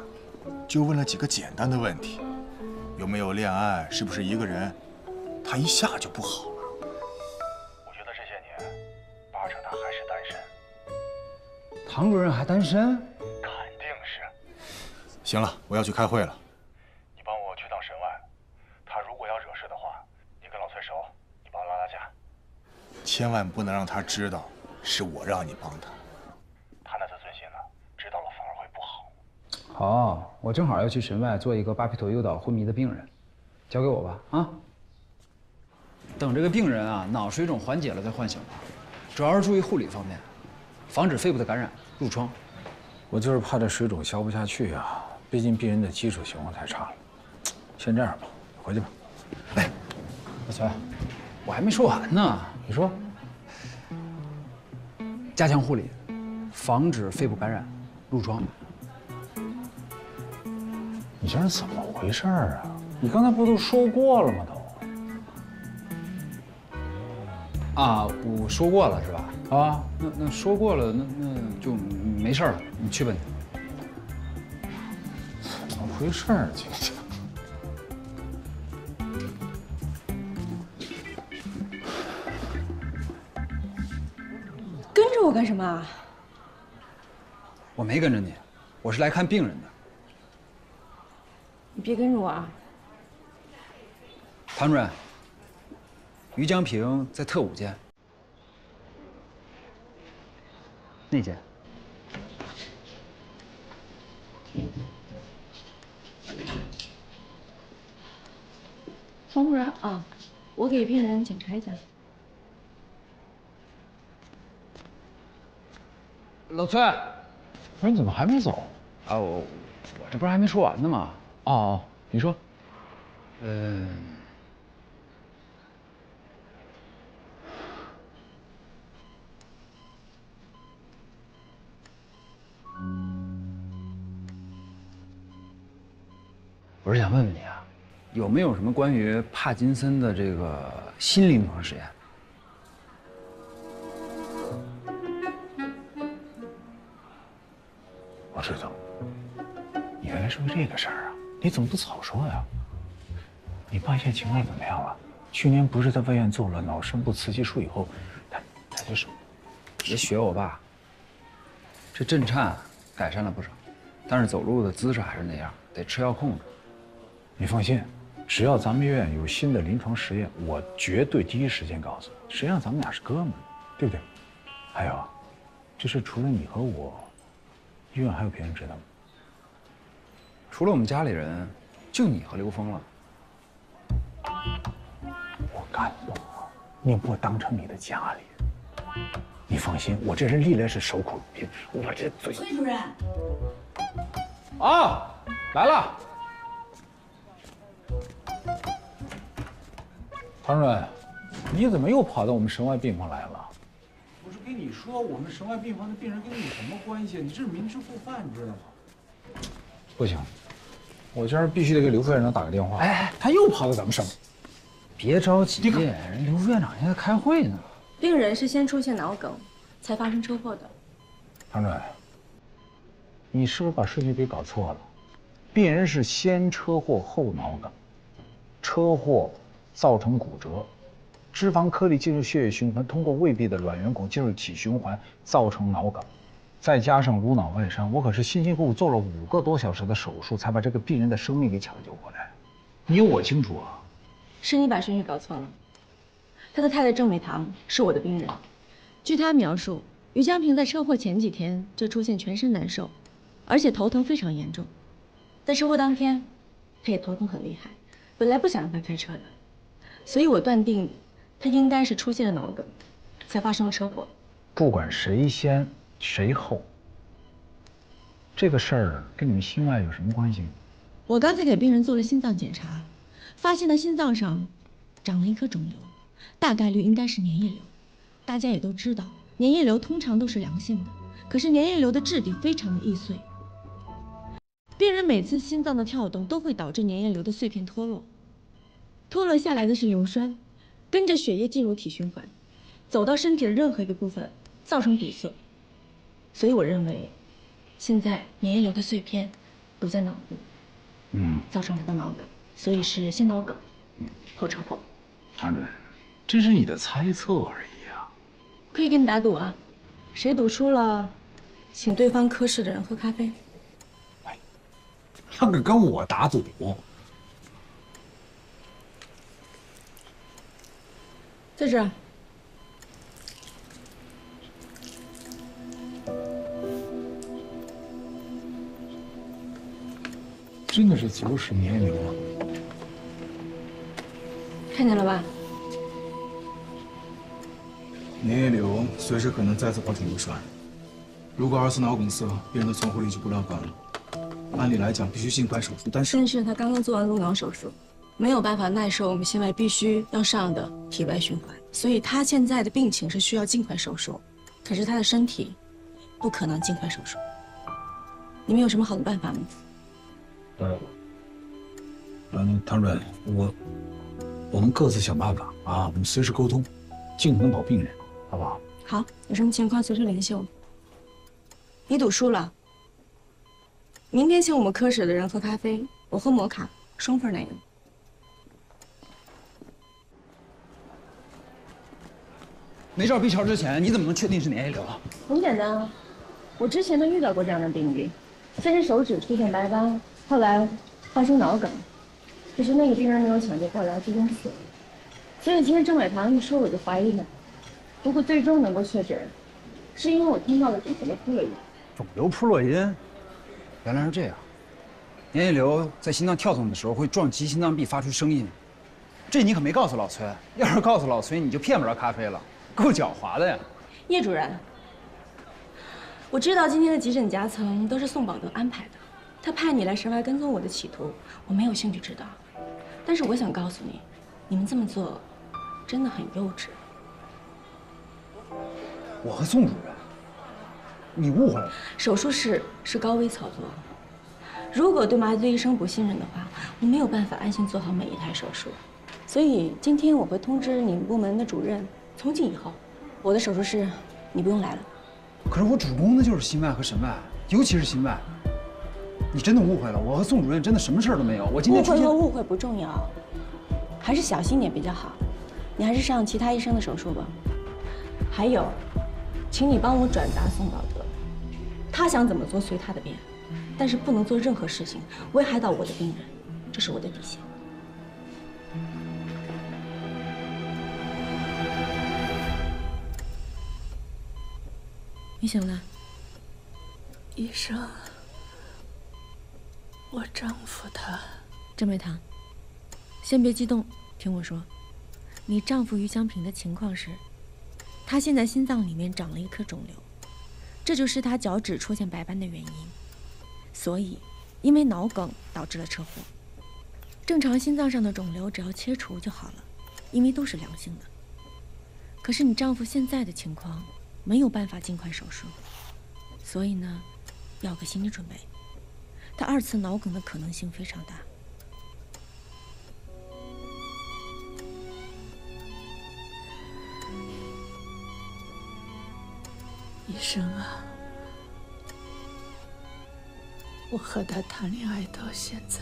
就问了几个简单的问题。有没有恋爱？是不是一个人？他一下就不好了。我觉得这些年，8成他还是单身。唐主任还单身？肯定是。行了，我要去开会了，你帮我去趟神外。他如果要惹事的话，你跟老崔熟，你帮我拉拉架。千万不能让他知道是我让你帮他，他那自尊心呢，知道了反而会不好。好，我正好要去神外做一个巴比妥诱导昏迷的病人，交给我吧啊！等这个病人啊脑水肿缓解了再唤醒吧，主要是注意护理方面，防止肺部的感染、褥疮。我就是怕这水肿消不下去啊，毕竟病人的基础情况太差了。先这样吧，回去吧。哎，老崔，我还没说完呢。你说，加强护理，防止肺部感染、褥疮。你这是怎么回事啊？你刚才不都说过了吗？啊，我说过了是吧？啊，那说过了，那就没事了。你去吧你。怎么回事啊？这跟着我干什么啊？我没跟着你，我是来看病人的。你别跟着我啊！唐主任，于江平在特5间，那间。方主任啊，我给病人检查一下。老崔，不是你怎么还没走啊？我这不是还没说完呢吗？哦，你说，我是想问问你啊，有没有什么关于帕金森的这个新临床实验？我知道，你原来是为这个事儿啊？你怎么不早说呀？你爸现在情况怎么样了？去年不是在外院做了脑深部磁激术以后，他就是，别学我爸。这震颤改善了不少，但是走路的姿势还是那样，得吃药控制。你放心，只要咱们医院有新的临床实验，我绝对第一时间告诉你。谁让咱们俩是哥们儿，对不对？还有啊，这事除了你和我，医院还有别人知道吗？除了我们家里人，就你和刘峰了。我感动啊！你把我当成你的家里人。你放心，我这人历来是守口如瓶，我这嘴。崔主任。啊，来了。唐主任，你怎么又跑到我们神外病房来了？我是跟你说，我们神外病房的病人跟你有什么关系？你这是明知故犯，你知道吗？不行，我今儿必须得给刘副院长打个电话。哎，他又跑到咱们上面。别着急，人刘副院长现在开会呢。病人是先出现脑梗，才发生车祸的。唐主任，你是不是把顺序给搞错了？病人是先车祸后脑梗，车祸造成骨折，脂肪颗粒进入血液循环，通过胃壁的卵圆孔进入体循环，造成脑梗，再加上颅脑外伤，我可是辛辛苦苦做了5个多小时的手术，才把这个病人的生命给抢救过来。你有我清楚啊。是你把顺序搞错了。他的太太郑美棠是我的病人，据他描述，于江平在车祸前几天就出现全身难受，而且头疼非常严重。在车祸当天，他也头疼很厉害，本来不想让他开车的，所以我断定他应该是出现了脑梗，才发生了车祸。不管谁先谁后，这个事儿跟你们心外有什么关系吗？我刚才给病人做了心脏检查，发现他心脏上长了一颗肿瘤，大概率应该是粘液瘤。大家也都知道，粘液瘤通常都是良性的，可是粘液瘤的质地非常的易碎，病人每次心脏的跳动都会导致粘液瘤的碎片脱落，脱落下来的是硫酸，跟着血液进入体循环，走到身体的任何一个部分，造成堵塞。所以我认为，现在粘液瘤的碎片都在脑部，造成他的脑梗，所以是先脑梗，后车祸。唐主任，这是你的猜测而已啊。可以跟你打赌啊，谁赌输了，请对方科室的人喝咖啡。他可跟我打赌。在这儿。真的是90粘液瘤啊！看见了吧？粘液瘤随时可能再次爆成硫酸。如果2次脑梗塞，病人的存活率就不乐观了。按理来讲，必须尽快手术，但是他刚刚做完颅脑手术，没有办法耐受我们心外必须要上的体外循环，所以他现在的病情是需要尽快手术。可是他的身体不可能尽快手术。你们有什么好的办法吗？唐主任，我们各自想办法啊，我们随时沟通，尽可能保病人，好不好？好，有什么情况随时联系我。你赌输了，明天请我们科室的人喝咖啡，我喝摩卡，双份奶油。没照 B 超之前，你怎么能确定是粘液瘤啊？很简单啊，我之前都遇到过这样的病例，先是手指出现白斑，后来发生脑梗，可是那个病人没有抢救过来，最终死了。所以今天郑美棠一说我就怀疑了，不过最终能够确诊，是因为我听到了肿瘤铺了音。肿瘤铺落音，原来是这样。粘液瘤在心脏跳动的时候会撞击心脏壁发出声音，这你可没告诉老崔。要是告诉老崔，你就骗不着咖啡了，够狡猾的呀。叶主任，我知道今天的急诊夹层都是宋宝德安排的，他派你来神外跟踪我的企图，我没有兴趣知道。但是我想告诉你，你们这么做真的很幼稚。我和宋主任，你误会了。手术室是高危操作，如果对麻醉医生不信任的话，我没有办法安心做好每一台手术。所以今天我会通知你们部门的主任，从今以后，我的手术室你不用来了。可是我主攻的就是心外和神外，尤其是心外。你真的误会了，我和宋主任真的什么事儿都没有。我今天误会和误会不重要，还是小心点比较好。你还是上其他医生的手术吧。还有，请你帮我转达宋宝德，他想怎么做随他的便，但是不能做任何事情危害到我的病人，这是我的底线。你醒了。医生，我丈夫他……郑美棠，先别激动，听我说，你丈夫于江平的情况是，他现在心脏里面长了一颗肿瘤，这就是他脚趾出现白斑的原因。所以，因为脑梗导致了车祸。正常心脏上的肿瘤只要切除就好了，因为都是良性的。可是你丈夫现在的情况没有办法尽快手术，所以呢，要个心理准备，他2次脑梗的可能性非常大。医生啊，我和他谈恋爱到现在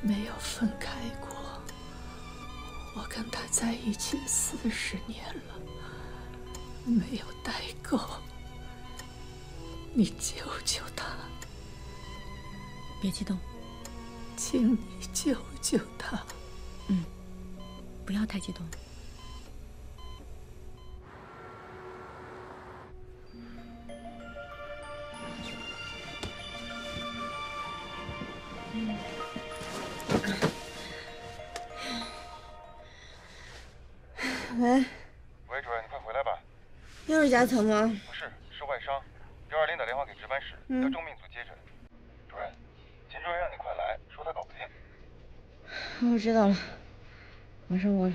没有分开过，我跟他在一起40年了，没有代沟。你救救他，别激动，请你救救他。不要太激动。喂，喂，主任，你快回来吧。又是夹层吗？不是，是外伤。120打电话给值班室，要重病组接诊。主任，秦主任让你快来，说他搞不定。我知道了，马上过来。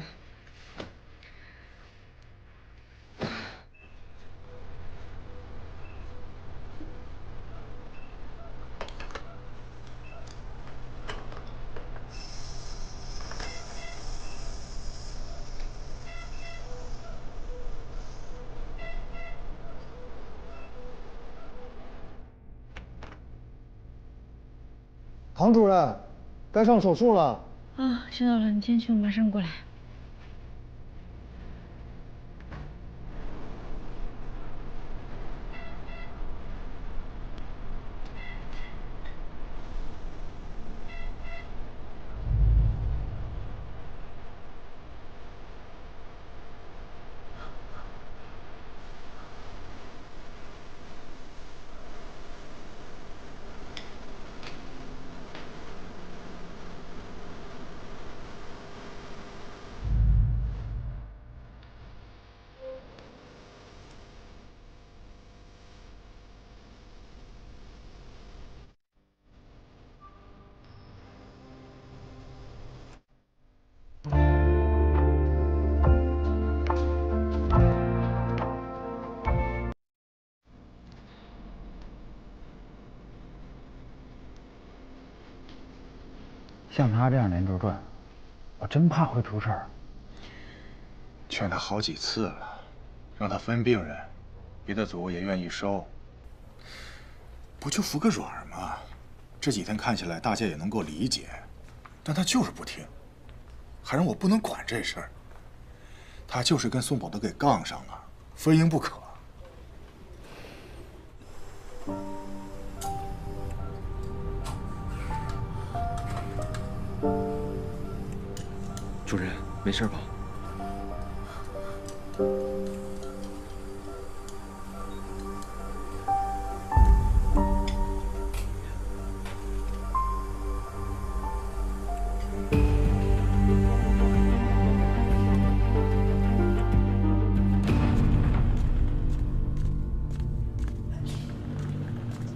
唐主任，该上手术了。啊，知道了，你先去，我马上过来。像他这样连轴转，我真怕会出事儿。劝他好几次了，让他分病人，别的组也愿意收。不就服个软吗？这几天看起来大家也能够理解，但他就是不听，还让我不能管这事儿。他就是跟宋宝德给杠上了，非赢不可。主任，没事吧？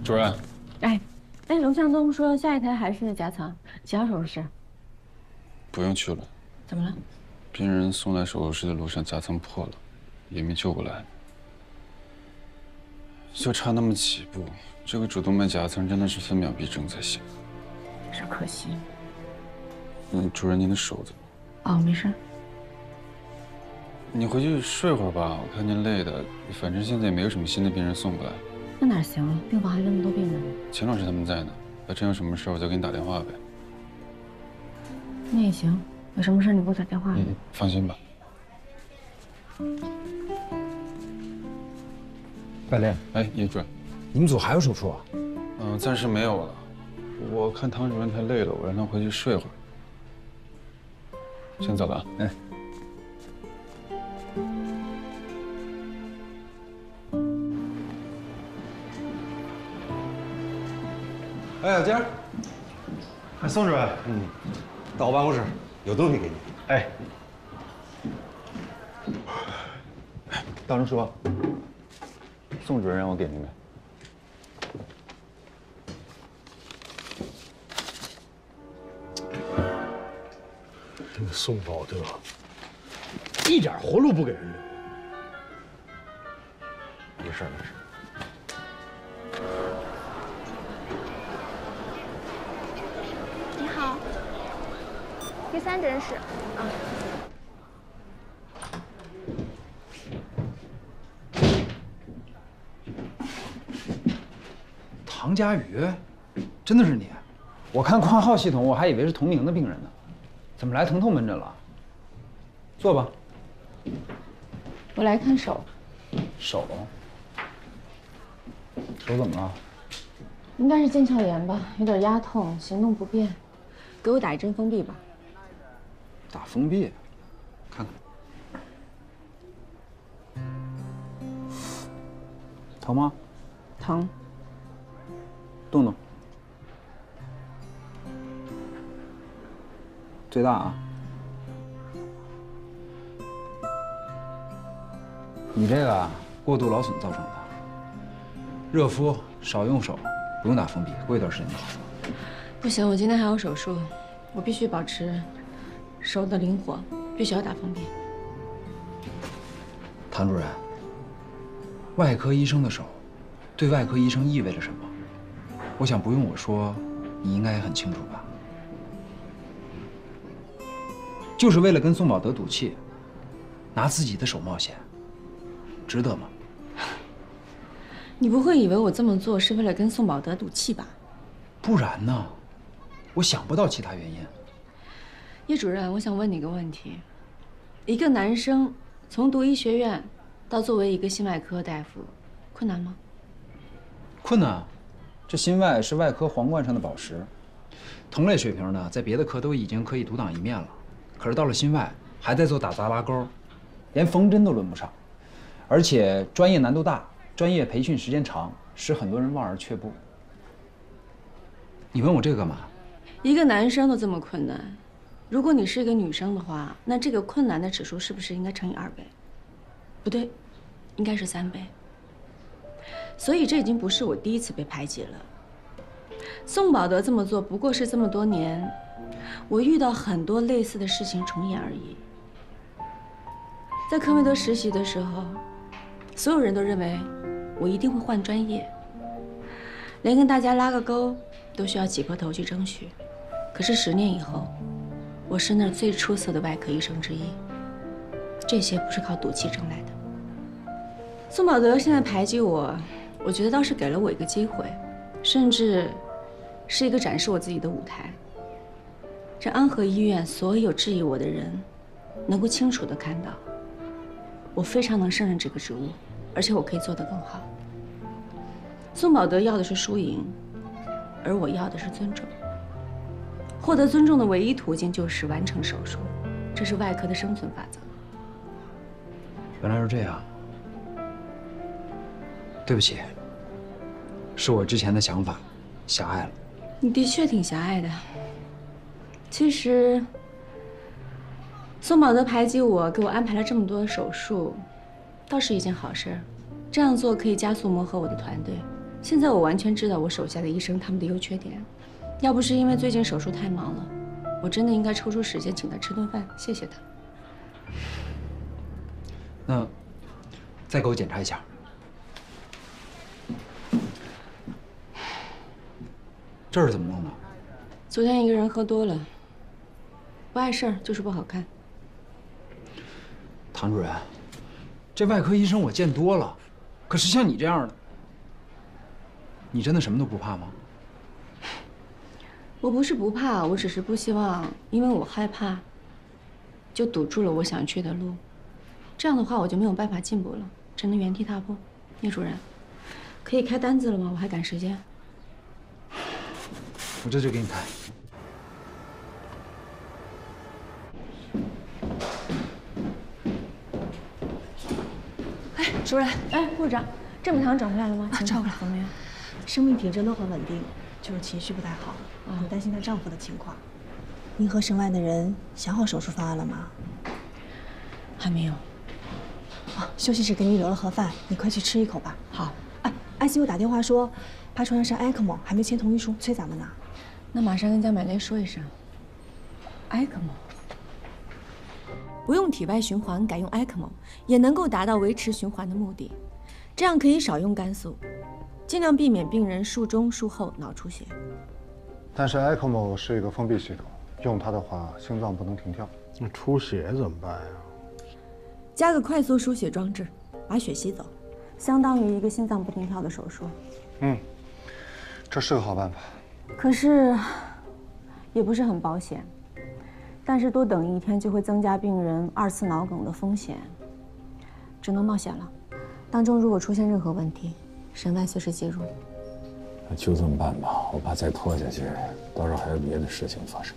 主任，哎，楼上东说下一台还是夹层，几号手术室？不用去了。怎么了？病人送来手术室的路上夹层破了，也没救过来，就差那么几步。这个主动脉夹层真的是分秒必争才行。是可惜。主任，您的手怎么？哦，没事。你回去睡会儿吧，我看您累的。反正现在也没有什么新的病人送过来。那哪行啊？病房还那么多病人。钱老师他们在呢，要真有什么事我再给你打电话呗。那也行，有什么事你给我打电话。放心吧。白莲，哎，叶主任，你们组还有手术啊？暂时没有了。我看唐主任太累了，我让他回去睡会儿。先走了啊。哎。哎，小尖儿，哎，宋主任，到我办公室，有东西给你。哎，大声说，宋主任让我给您的。这个宋宝德，一点活路不给人留。没事没事。你好，第3诊室。啊。唐佳宇，真的是你？我看挂号系统，我还以为是同名的病人呢，怎么来疼痛门诊了？坐吧。我来看手。手？手怎么了？应该是腱鞘炎吧，有点压痛，行动不便，给我打一针封闭吧。打封闭？看看。疼吗？疼。动动。最大啊！你这个过度劳损造成的，热敷，少用手，不用打封闭，过一段时间就好了。不行，我今天还有手术，我必须保持手的灵活，必须要打封闭。唐主任，外科医生的手，对外科医生意味着什么？我想不用我说，你应该也很清楚吧？就是为了跟宋宝德赌气，拿自己的手冒险，值得吗？你不会以为我这么做是为了跟宋宝德赌气吧？不然呢？我想不到其他原因。叶主任，我想问你个问题：一个男生从读医学院到作为一个心外科大夫，困难吗？困难。这心外是外科皇冠上的宝石，同类水平呢，在别的科都已经可以独当一面了。可是到了心外，还在做打杂拉钩，连缝针都轮不上，而且专业难度大，专业培训时间长，使很多人望而却步。你问我这个干嘛？一个男生都这么困难，如果你是一个女生的话，那这个困难的指数是不是应该乘以2倍？不对，应该是3倍。所以这已经不是我第一次被排挤了。宋宝德这么做，不过是这么多年我遇到很多类似的事情重演而已。在科梅德实习的时候，所有人都认为我一定会换专业，连跟大家拉个钩都需要挤破头去争取。可是10年以后，我是那儿最出色的外科医生之一。这些不是靠赌气挣来的。宋宝德现在排挤我，我觉得倒是给了我一个机会，甚至是一个展示我自己的舞台。让安和医院所有质疑我的人能够清楚地看到，我非常能胜任这个职务，而且我可以做得更好。宋宝德要的是输赢，而我要的是尊重。获得尊重的唯一途径就是完成手术，这是外科的生存法则。原来是这样，对不起，是我之前的想法狭隘了。你的确挺狭隘的。其实，宋宝德排挤我，给我安排了这么多的手术，倒是一件好事。这样做可以加速磨合我的团队。现在我完全知道我手下的医生他们的优缺点。要不是因为最近手术太忙了，我真的应该抽出时间请他吃顿饭，谢谢他。那，再给我检查一下。这是怎么弄的？昨天一个人喝多了，不碍事儿，就是不好看。唐主任，这外科医生我见多了，可是像你这样的，你真的什么都不怕吗？我不是不怕，我只是不希望因为我害怕，就堵住了我想去的路。这样的话，我就没有办法进步了，只能原地踏步。聂主任，可以开单子了吗？我还赶时间。我这就给你开。主任，哎，部长，郑美堂找回来了吗？找回来怎么样？生命体征都很稳定，就是情绪不太好，很担心她丈夫的情况。您和省外的人想好手术方案了吗？还没有。休息室给你留了盒饭，你快去吃一口吧。好。哎，ICU 打电话说，怕传上 ECMO， 还没签同意书，催咱们呢。那马上跟江美雷说一声。ECMO。不用体外循环，改用 ECMO， 也能够达到维持循环的目的。这样可以少用肝素，尽量避免病人术中术后脑出血。但是 ECMO 是一个封闭系统，用它的话，心脏不能停跳。那出血怎么办呀？加个快速输血装置，把血吸走，相当于一个心脏不停跳的手术。这是个好办法。可是，也不是很保险。但是多等一天就会增加病人2次脑梗的风险，只能冒险了。当中如果出现任何问题，省外随时介入。那就这么办吧，我怕再拖下去，到时候还有别的事情发生。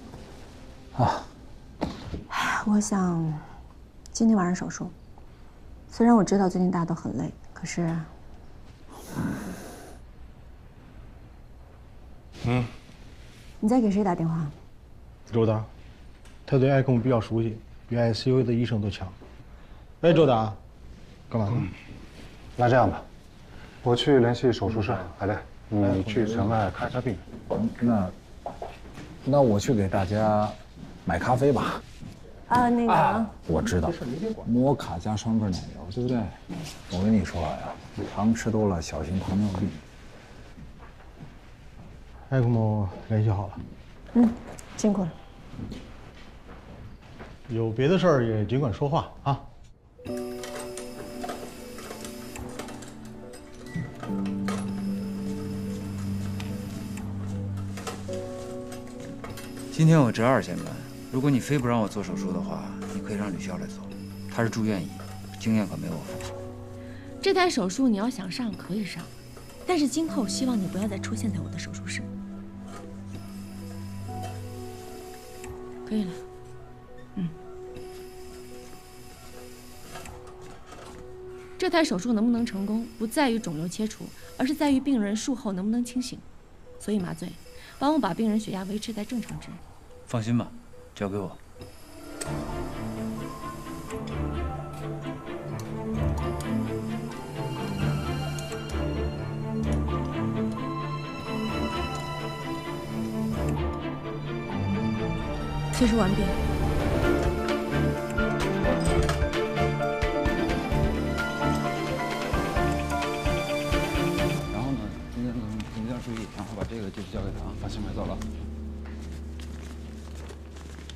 我想今天晚上手术。虽然我知道最近大家都很累，可是，你在给谁打电话？周达。他对 ECMO 比较熟悉，比 ICU 的医生都强。哎，周达，干嘛呢？那这样吧，我去联系手术室，海雷，你去城外看一下病人。那我去给大家买咖啡吧。那个，我知道，摩卡加双份奶油，对不对？我跟你说呀，糖吃多了小心糖尿病。ECMO 联系好了。辛苦了。有别的事儿也尽管说话啊。今天我值2线班，如果你非不让我做手术的话，你可以让吕潇来做，他是住院医，经验可没我丰富。这台手术你要想上可以上，但是今后希望你不要再出现在我的手术室。可以了。这台手术能不能成功，不在于肿瘤切除，而是在于病人术后能不能清醒。所以麻醉，帮我把病人血压维持在正常值。放心吧，交给我。切除完毕。注意，然后把这个继续交给他，把新买走了。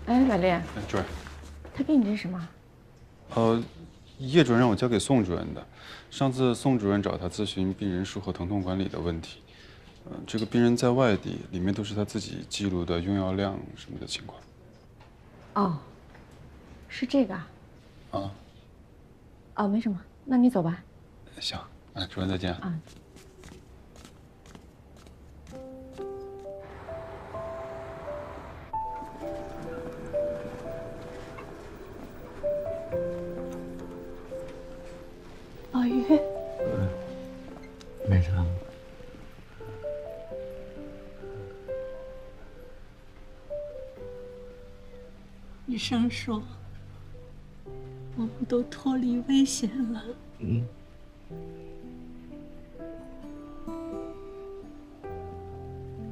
哎，马丽，主任，他给你这是什么？叶主任让我交给宋主任的。上次宋主任找他咨询病人术后疼痛管理的问题，这个病人在外地，里面都是他自己记录的用药量什么的情况。哦，是这个啊？哦，没什么，那你走吧。行，主任再见啊。老于，没啥。医生说，我们都脱离危险了。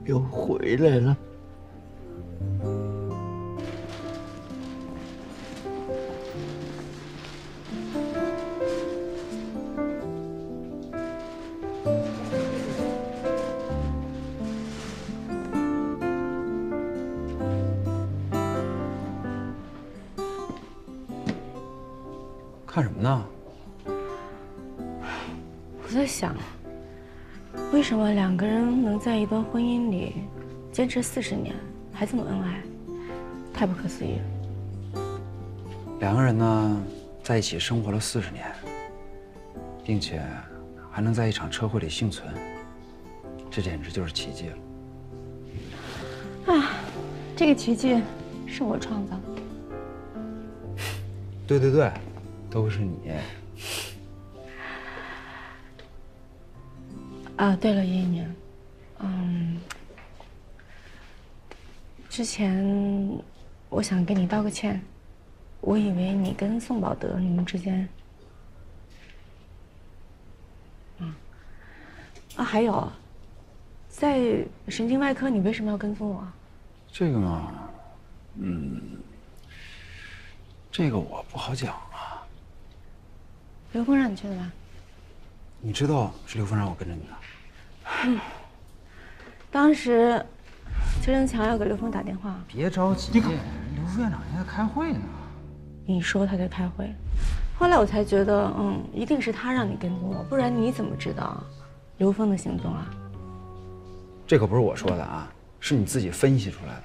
又回来了。看什么呢？我在想，为什么2个人能在一段婚姻里坚持40年，还这么恩爱，太不可思议了。 2个人呢，在一起生活了40年，并且还能在一场车祸里幸存，这简直就是奇迹了。啊，这个奇迹是我创造的。对对对，都是你。啊，对了，叶一鸣，之前我想跟你道个歉，我以为你跟宋宝德你们之间，还有，在神经外科你为什么要跟踪我？这个嘛，这个我不好讲啊。刘峰让你去的吧？你知道是刘峰让我跟着你的。当时邱仁强要给刘峰打电话。别着急，刘副院长还在开会呢。你说他在开会，后来我才觉得，一定是他让你跟踪我，不然你怎么知道刘峰的行踪啊？这可不是我说的啊，是你自己分析出来的。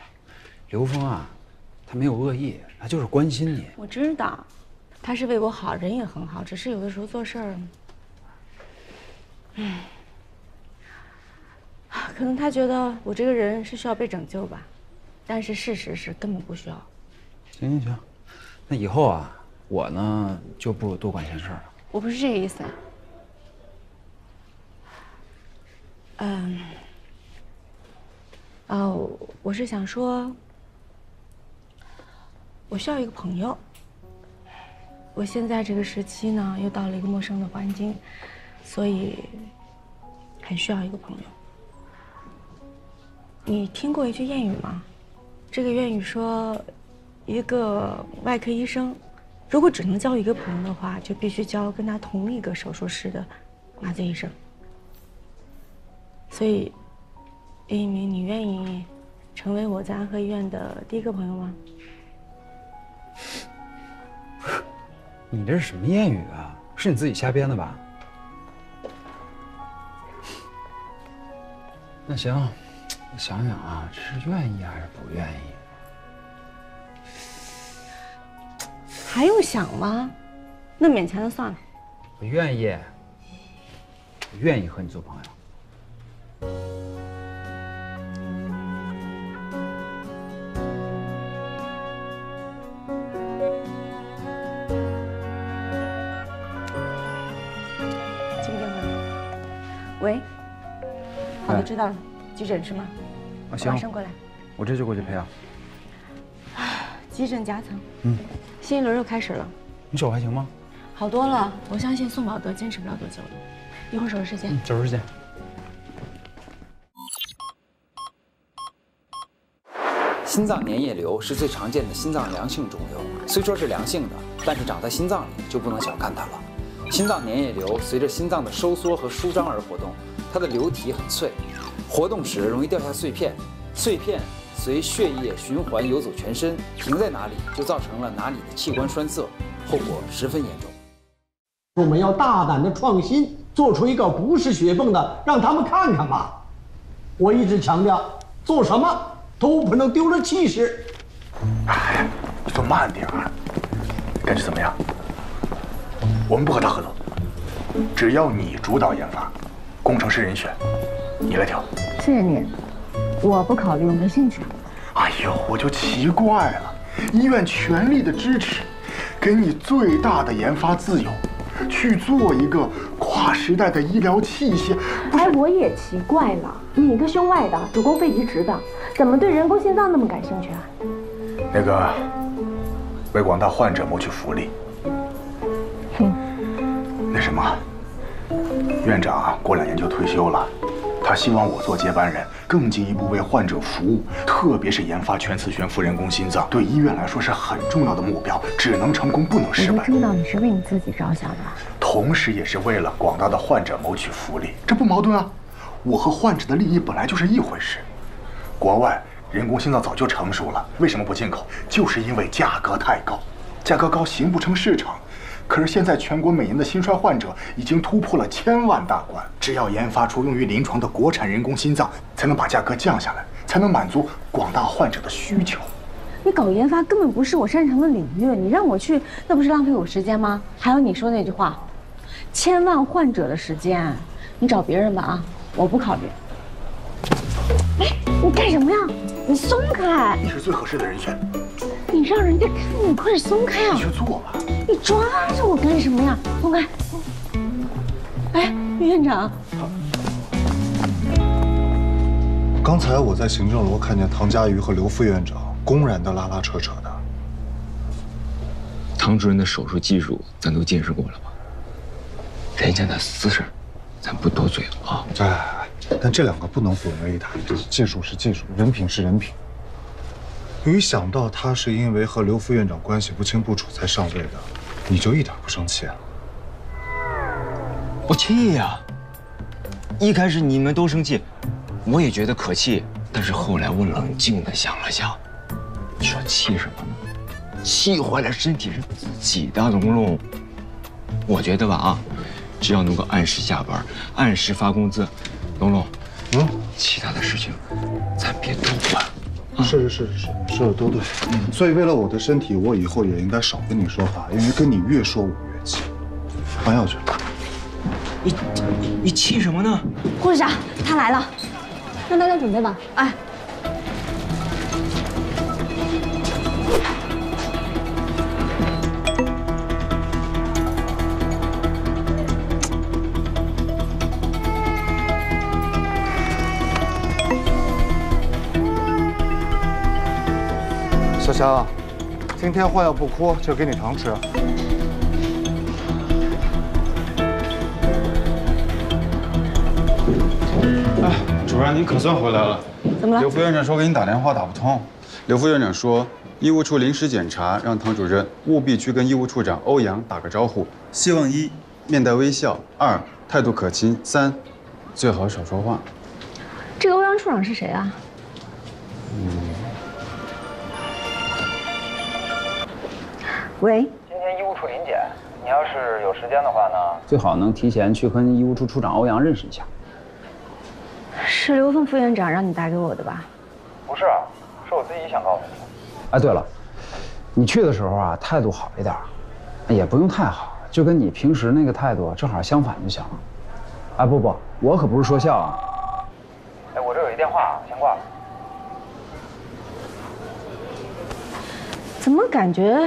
刘峰啊，他没有恶意，他就是关心你。我知道，他是为我好，人也很好，只是有的时候做事儿，可能他觉得我这个人是需要被拯救吧，但是事实是根本不需要。行，那以后啊，我呢就不多管闲事了。我不是这个意思。我是想说，我需要一个朋友。我现在这个时期呢，又到了一个陌生的环境，所以很需要一个朋友。你听过一句谚语吗？这个谚语说，一个外科医生，如果只能交一个朋友的话，就必须交跟他同一个手术室的麻醉医生。所以，叶一鸣，你愿意成为我在安和医院的第一个朋友吗？你这是什么谚语啊？是你自己瞎编的吧？那行，我想想啊，这是愿意还是不愿意？还用想吗？那勉强就算了。我愿意，我愿意和你做朋友。喂，好的，知道了。急诊是吗？行，马上过来。我这就过去陪啊。急诊夹层。新一轮又开始了。你手还行吗？好多了，我相信宋宝德坚持不了多久了。一会儿手术室见。手术室见。心脏粘液瘤是最常见的心脏良性肿瘤，虽说是良性的，但是长在心脏里就不能小看它了。心脏粘液瘤随着心脏的收缩和舒张而活动，它的瘤体很脆，活动时容易掉下碎片，碎片随血液循环游走全身，停在哪里就造成了哪里的器官栓塞，后果十分严重。我们要大胆的创新，做出一个不是血泵的，让他们看看吧。我一直强调，做什么都不能丢了气势。哎，你做慢点儿。感觉怎么样？我们不和他合作，只要你主导研发，工程师人选你来挑。谢谢你，我不考虑，我没兴趣。哎呦，我就奇怪了，医院全力的支持，给你最大的研发自由，去做一个跨时代的医疗器械。哎，我也奇怪了，你一个胸外的，主攻肺移植的，怎么对人工心脏那么感兴趣啊？那个，为广大患者谋取福利。那什么，院长过2年就退休了，他希望我做接班人，更进一步为患者服务，特别是研发全磁悬浮人工心脏，对医院来说是很重要的目标，只能成功不能失败。我知道你是为你自己着想的，同时也是为了广大的患者谋取福利，这不矛盾啊。我和患者的利益本来就是一回事。国外人工心脏早就成熟了，为什么不进口？就是因为价格太高，价格高形不成市场。可是现在全国每年的心衰患者已经突破了1000万大关，只要研发出用于临床的国产人工心脏，才能把价格降下来，才能满足广大患者的需求。你搞研发根本不是我擅长的领域，你让我去，那不是浪费我时间吗？还有你说那句话，1000万患者的时间，你找别人吧啊，我不考虑。哎，你干什么呀？你松开！你是最合适的人选。你让人家看你，快点松开啊！你去做吧。你抓着我干什么呀？松开！哎，院长，刚才我在行政楼看见唐佳瑜和刘副院长公然的拉拉扯扯的。唐主任的手术技术咱都见识过了吧？人家的私事，咱不多嘴了啊。但这两个不能混为一谈，技术是技术，人品是人品。一想到他是因为和刘副院长关系不清不楚才上位的，你就一点不生气啊？我气呀！一开始你们都生气，我也觉得可气，但是后来我冷静地想了想，你说气什么呢？气坏了身体是自己的，龙龙。我觉得吧啊，只要能够按时下班，按时发工资，龙龙，其他的事情咱别多管。是，说的都对。所以为了我的身体，我以后也应该少跟你说话，因为跟你越说我越气。换药去。你气什么呢？护士长，他来了，让大家准备吧。哎。小霞，今天换药不哭，就给你糖吃。哎，主任，您可算回来了。怎么了？刘副院长说给你打电话打不通。刘副院长说，医务处临时检查，让唐主任务必去跟医务处长欧阳打个招呼，希望1面带微笑，2态度可亲，3最好少说话。这个欧阳处长是谁啊？喂。今天医务处临检，你要是有时间的话呢，最好能提前去跟医务处处长欧阳认识一下。是刘凤副院长让你打给我的吧？不是啊，是我自己想告诉你的。哎，对了，你去的时候啊，态度好一点，也不用太好，就跟你平时那个态度正好相反就行了。哎，不，我可不是说笑啊。哎，我这有一电话，先挂了。怎么感觉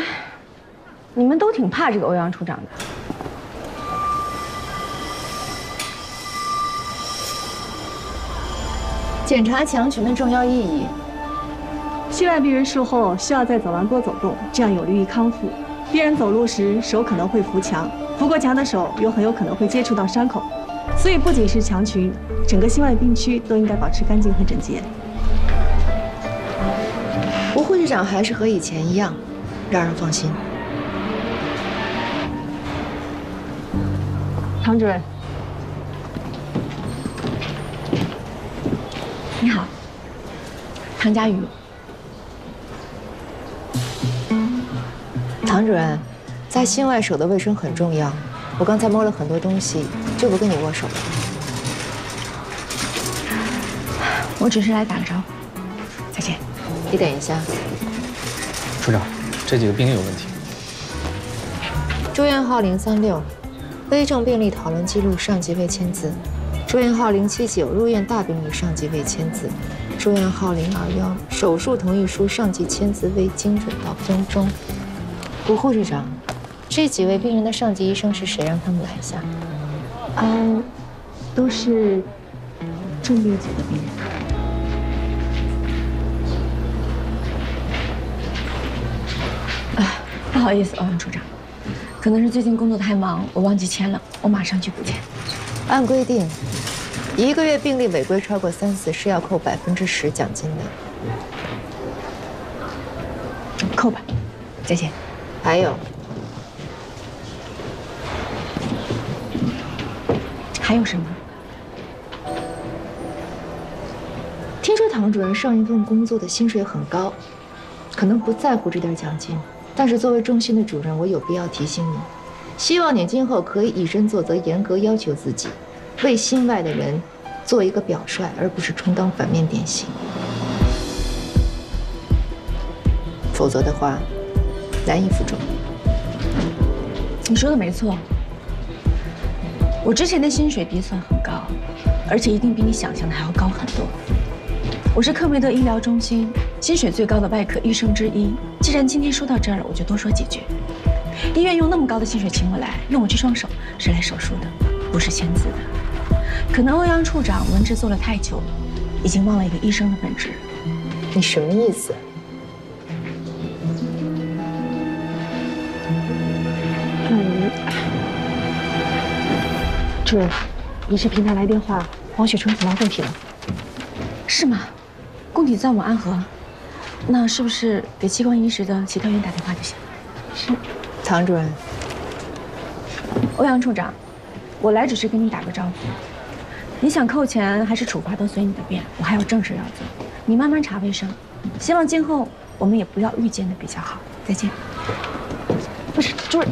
你们都挺怕这个欧阳处长的？检查强群的重要意义。心外病人术后需要在走廊多走动，这样有利于康复。病人走路时手可能会扶墙，扶过墙的手又很有可能会接触到伤口，所以不仅是强群，整个心外病区都应该保持干净和整洁。吴护士长还是和以前一样，让人放心。唐主任，你好，唐佳瑜。唐主任，在心外手的卫生很重要。我刚才摸了很多东西，就不跟你握手了。我只是来打个招呼。再见。你等一下。处长，这几个病例有问题。住院号036，危重病例讨论记录上级未签字。住院号079，入院大病例上级未签字。住院号021，手术同意书上级签字未精准到分钟。吴护士长，这几位病人的上级医生是谁？让他们来一下。都是重病组的病人。不好意思，欧阳处长，可能是最近工作太忙，我忘记签了，我马上去补签。按规定，1个月病例违规超过3次是要扣10%奖金的。扣吧，再见。还有什么？听说唐主任上一份工作的薪水很高，可能不在乎这点奖金，但是作为中心的主任，我有必要提醒你，希望你今后可以以身作则，严格要求自己，为心外的人做一个表率，而不是充当反面典型。否则的话，难以服众。你说的没错，我之前的薪水底算很高，而且一定比你想象的还要高很多。我是克梅德医疗中心薪水最高的外科医生之一。既然今天说到这儿了，我就多说几句。医院用那么高的薪水请我来，用我这双手是来手术的，不是签字的。可能欧阳处长文职做了太久了，已经忘了一个医生的本质。你什么意思？主任，仪式平台来电话，黄雪春死亡供体了。是吗？供体在我们安和，那是不是给器官移植的其他院打电话就行？是。唐主任，欧阳处长，我来只是跟你打个招呼。你想扣钱还是处罚都随你的便，我还有正事要做。你慢慢查卫生，希望今后我们也不要遇见的比较好。再见。不是，主任。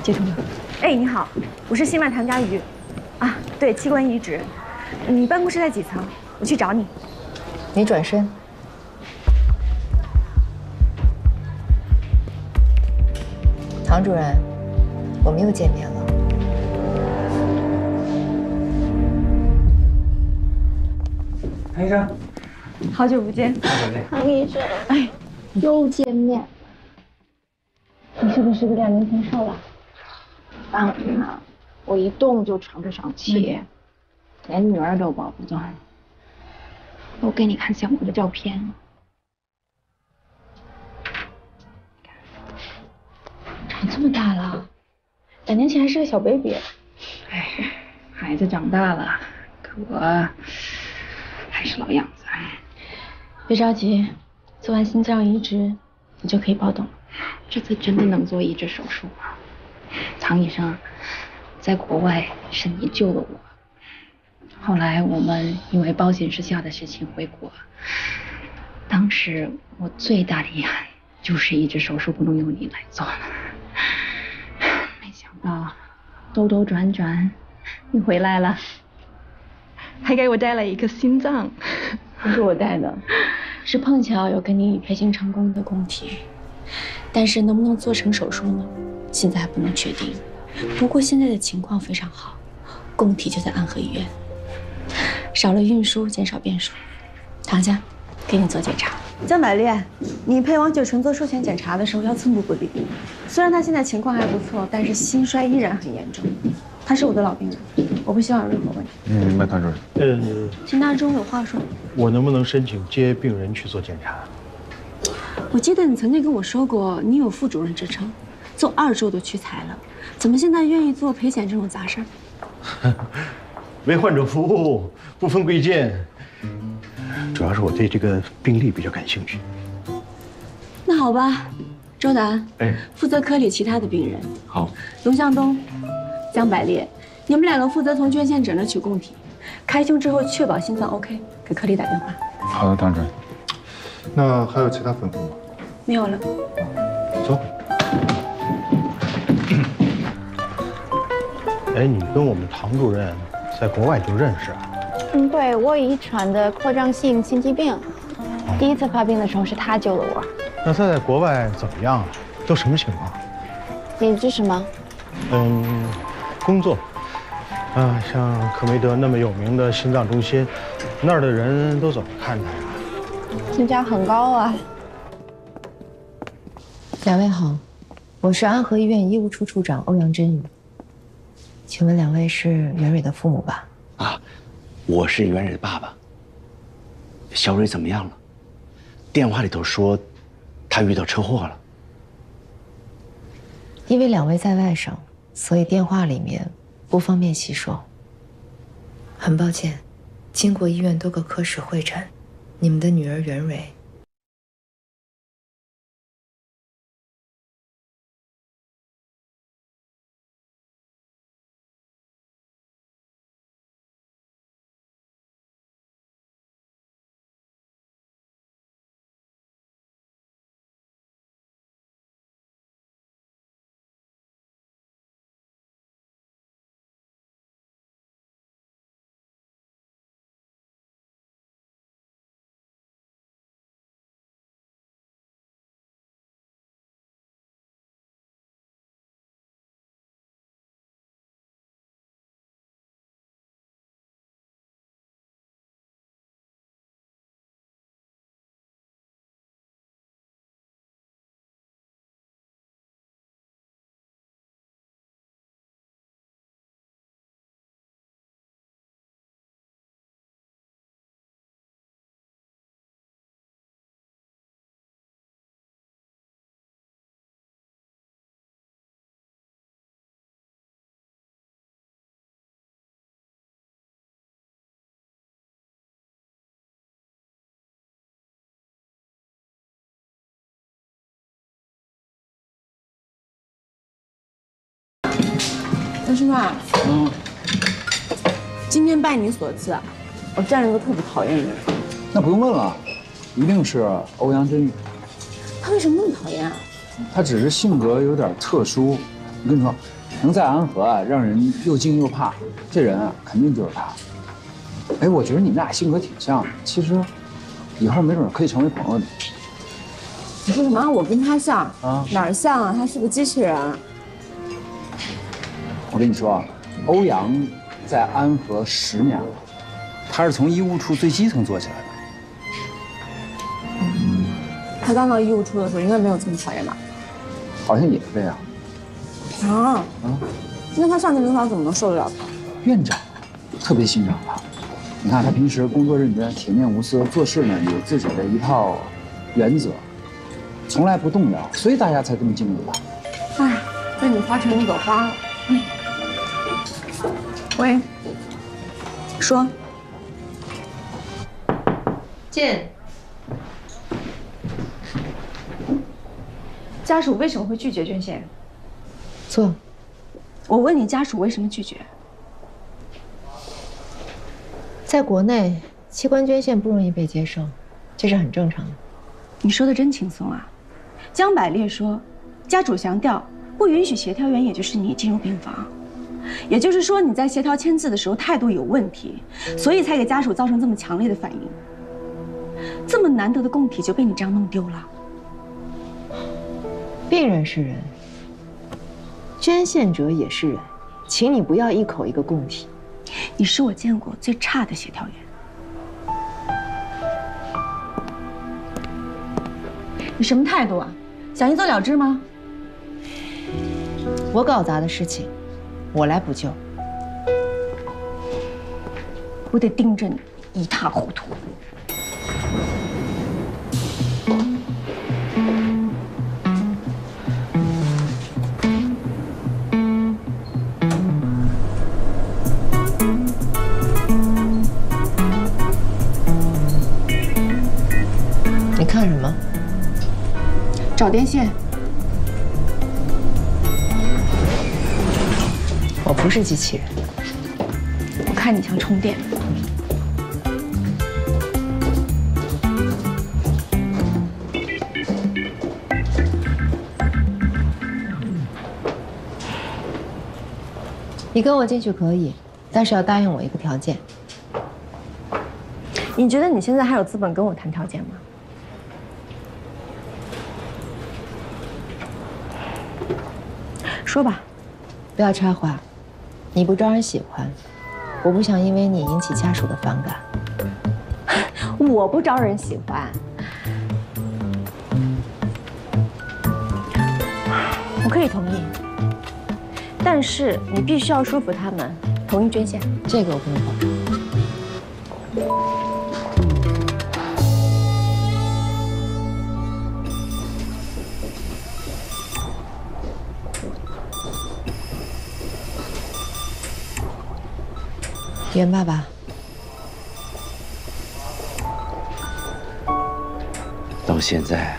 接通了。哎，你好，我是新麦唐家瑜。啊，对，器官移植。你办公室在几层？我去找你。你转身。唐主任，我们又见面了。唐医生，好久不见。好久不见。唐医生，哎，又见面。你是不是2年前瘦了？当然，我一动就喘不上气，连女儿都抱不动。我给你看相关的照片。长这么大了，2年前还是个小 baby。哎，孩子长大了，可我还是老样子。别着急，做完心脏移植，你就可以抱动了。这次真的能做移植手术吗？唐医生，在国外是你救了我。后来我们因为保险失效的事情回国，当时我最大的遗憾就是移植手术不能由你来做。没想到兜兜转转，你回来了，还给我带了一个心脏。不是我带的，是碰巧有跟你配型成功的供体。但是能不能做成手术呢？现在还不能确定。不过现在的情况非常好，供体就在安和医院，少了运输，减少变数。躺下，给你做检查。江百烈，你陪王雪纯做术前检查的时候要寸步不离。虽然他现在情况还不错，但是心衰依然很严重。他是我的老病人，我不希望有任何问题。明白，唐主任。秦大忠有话说。我能不能申请接病人去做检查？我记得你曾经跟我说过，你有副主任之称，做2周都屈才了，怎么现在愿意做陪检这种杂事儿？为患者服务，不分贵贱。主要是我对这个病例比较感兴趣。那好吧，周楠，哎，负责科里其他的病人。好。龙向东、江百烈，你们2个负责从捐献者那取供体，开胸之后确保心脏 OK， 给科里打电话。好的，唐主任。那还有其他吩咐吗？没有了。走。哎，你跟我们唐主任在国外就认识啊？对，我有遗传的扩张性心肌病，第一次发病的时候是他救了我。那他在国外怎么样？都什么情况？你是什么？工作。像可梅德那么有名的心脏中心，那儿的人都怎么看他呀？评价很高啊。2位好，我是安和医院医务处处长欧阳真宇。请问2位是袁蕊的父母吧？啊，我是袁蕊的爸爸。小蕊怎么样了？电话里头说，她遇到车祸了。因为2位在外省，所以电话里面不方便细说。很抱歉，经过医院多个科室会诊，你们的女儿袁蕊陈师范，今天拜你所赐，我见了一个特别讨厌的人。那不用问了，一定是欧阳真玉。他为什么那么讨厌啊？他只是性格有点特殊。我跟你说，能在安和啊让人又敬又怕，这人啊肯定就是他。哎，我觉得你们俩性格挺像的，其实以后没准可以成为朋友的。你说什么？我跟他像啊？哪儿像啊？他是个机器人。我跟你说啊，欧阳在安和10年了，他是从医务处最基层做起来的。他刚到医务处的时候，应该没有这么讨厌吧？好像也是这样。啊？那他上级领导怎么能受得了他？院长特别欣赏他。你看他平时工作认真、铁面无私，做事呢有自己的一套原则，从来不动摇，所以大家才这么敬畏他。哎，被你花成一朵花了。喂，说。见。家属为什么会拒绝捐献？错。我问你，家属为什么拒绝？在国内，器官捐献不容易被接受，这是很正常的。你说的真轻松啊！江百烈说，家主强调不允许协调员，也就是你进入病房，也就是说你在协调签字的时候态度有问题，所以才给家属造成这么强烈的反应。这么难得的供体就被你这样弄丢了。病人是人，捐献者也是人，请你不要一口一个供体。你是我见过最差的协调员。你什么态度啊？想一走了之吗？我搞砸的事情，我来补救。我得盯着你一塌糊涂。你看什么？找电线。我不是机器人。我看你像充电。你跟我进去可以，但是要答应我一个条件。你觉得你现在还有资本跟我谈条件吗？说吧。不要插话，你不招人喜欢，我不想因为你引起家属的反感。我不招人喜欢，我可以同意，但是你必须要说服他们同意捐献。这个我不能保证。袁爸爸，到现在，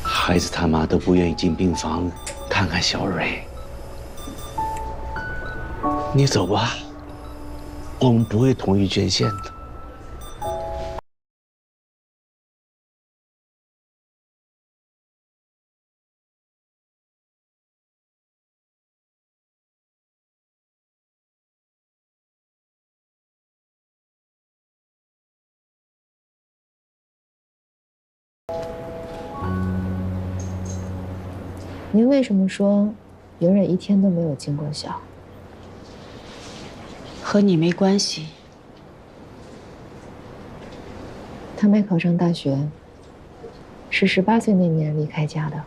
孩子他妈都不愿意进病房看看小蕊。你走吧，我们不会同意捐献的。您为什么说袁蕊一天都没有尽过孝？和你没关系。她没考上大学，是18岁那年离开家的，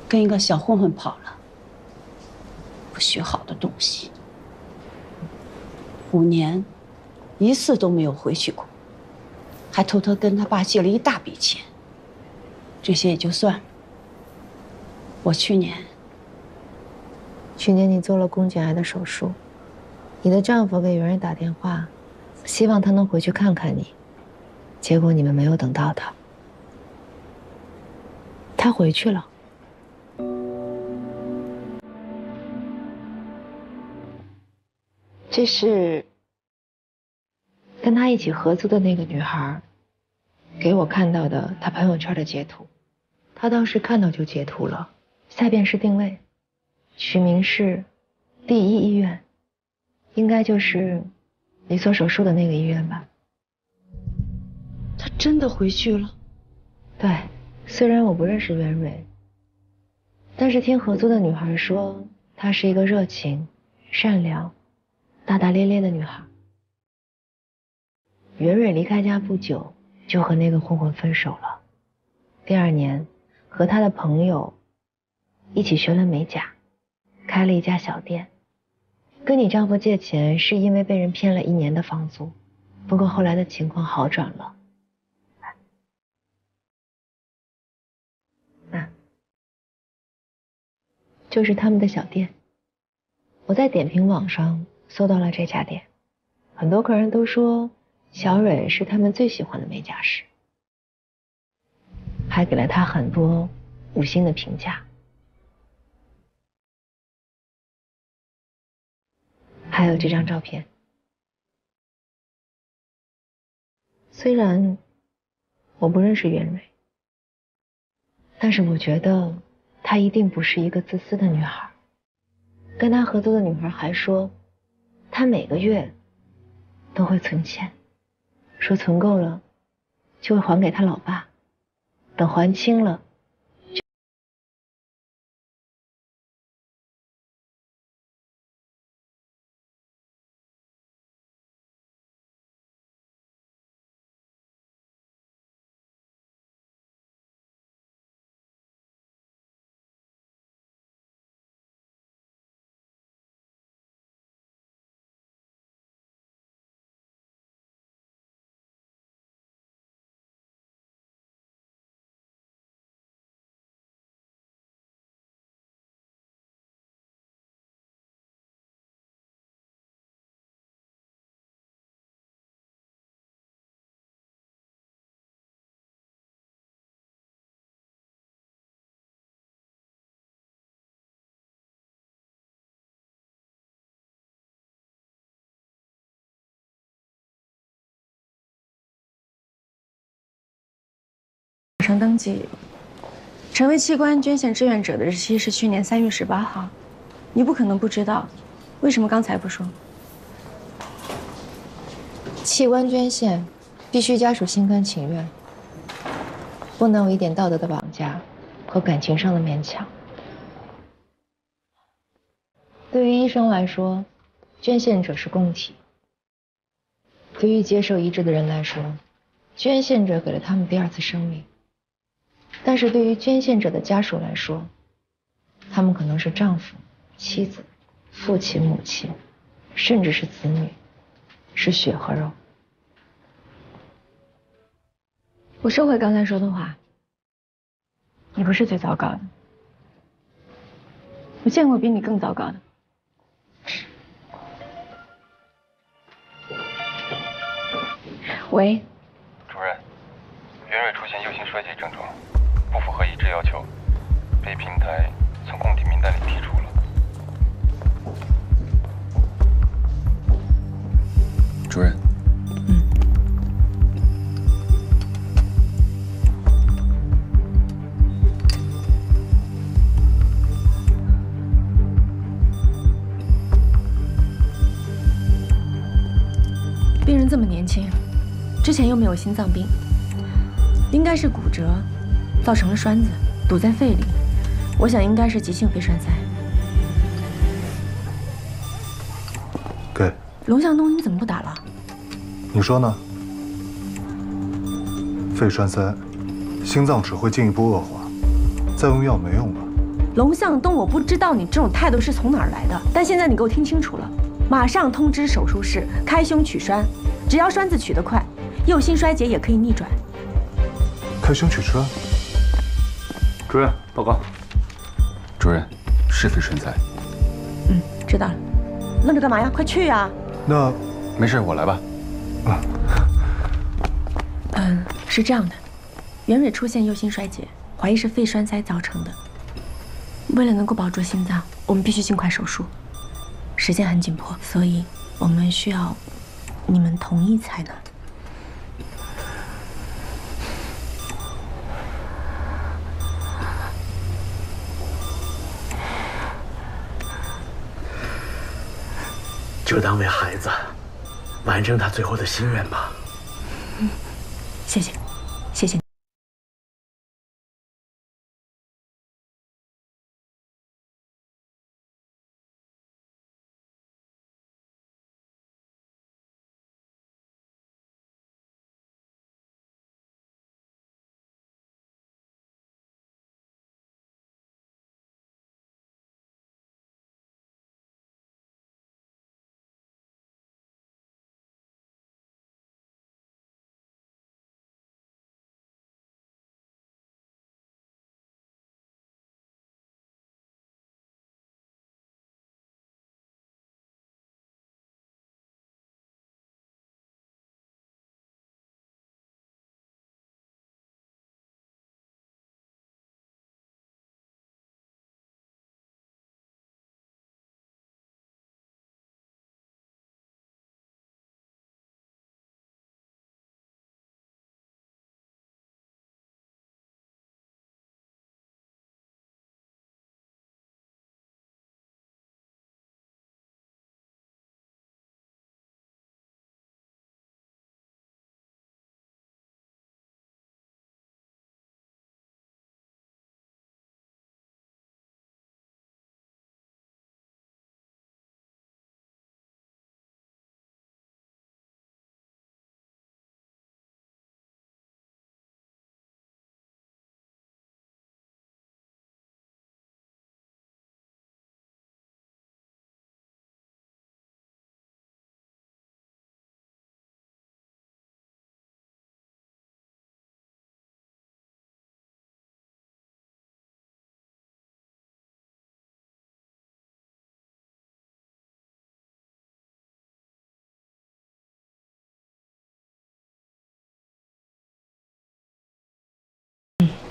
跟一个小混混跑了，不学好的东西。5年，一次都没有回去过，还偷偷跟他爸借了一大笔钱。这些也就算了。我去年你做了宫颈癌的手术，你的丈夫给袁蕊打电话，希望他能回去看看你，结果你们没有等到他，他回去了。这是跟他一起合租的那个女孩给我看到的她朋友圈的截图。她当时看到就截图了。下边是定位，取名是第一医院，应该就是你做手术的那个医院吧。他真的回去了？对，虽然我不认识袁蕊，但是听合租的女孩说，她是一个热情、善良、大大咧咧的女孩。袁蕊离开家不久，就和那个混混分手了。第2年，和她的朋友一起学了美甲，开了一家小店。跟你丈夫借钱是因为被人骗了1年的房租，不过后来的情况好转了。就是他们的小店。我在点评网上搜到了这家店，很多客人都说小蕊是他们最喜欢的美甲师，还给了他很多5星的评价。还有这张照片，虽然我不认识袁蕊，但是我觉得她一定不是一个自私的女孩。跟她合租的女孩还说，她每个月都会存钱，说存够了就会还给她老爸，等还清了上登记，成为器官捐献志愿者的日期是去年3月18号。你不可能不知道，为什么刚才不说？器官捐献必须家属心甘情愿，不能有一点道德的绑架和感情上的勉强。对于医生来说，捐献者是供体；对于接受移植的人来说，捐献者给了他们第2次生命。但是对于捐献者的家属来说，他们可能是丈夫、妻子、父亲、母亲，甚至是子女，是血和肉。我收回刚才说的话，你不是最糟糕的，我见过比你更糟糕的。喂，主任，袁蕊出现右心衰竭症状，不符合移植要求，被平台从供体名单里剔除了。主任。病人这么年轻，之前又没有心脏病，应该是骨折，造成了栓子堵在肺里，我想应该是急性肺栓塞。给。龙向东，你怎么不打了？你说呢？肺栓塞，心脏只会进一步恶化，再用药没用了。龙向东，我不知道你这种态度是从哪儿来的，但现在你给我听清楚了。马上通知手术室开胸取栓，只要栓子取得快，右心衰竭也可以逆转。开胸取栓。主任报告。主任，是肺栓塞。知道了。愣着干嘛呀？快去呀！那没事，我来吧。是这样的，袁蕊出现右心衰竭，怀疑是肺栓塞造成的。为了能够保住心脏，我们必须尽快手术。时间很紧迫，所以我们需要你们同意才能。就当为孩子完成他最后的心愿吧。谢谢，谢谢。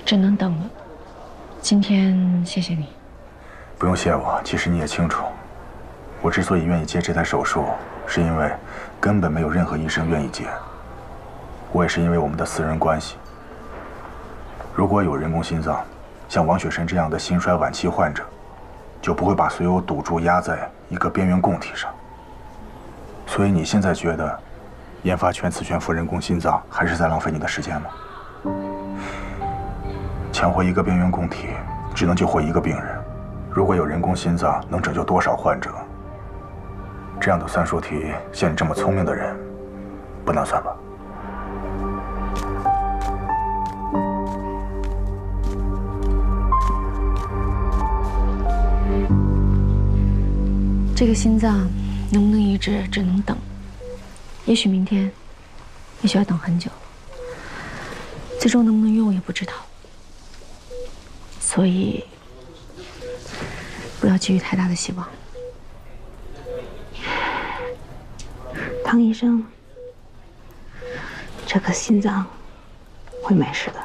只能等了。今天谢谢你。不用谢我，其实你也清楚，我之所以愿意接这台手术，是因为根本没有任何医生愿意接。我也是因为我们的私人关系。如果有人工心脏，像王雪深这样的心衰晚期患者，就不会把所有赌注压在一个边缘供体上。所以你现在觉得，研发全磁悬浮人工心脏还是在浪费你的时间吗？抢活一个边缘供体，只能救活一个病人。如果有人工心脏，能拯救多少患者？这样的算术题，像你这么聪明的人，不难算吧？这个心脏能不能移植，只能等。也许明天，也许要等很久。最终能不能用，也不知道。所以，不要寄予太大的希望。唐医生，这颗心脏会没事的。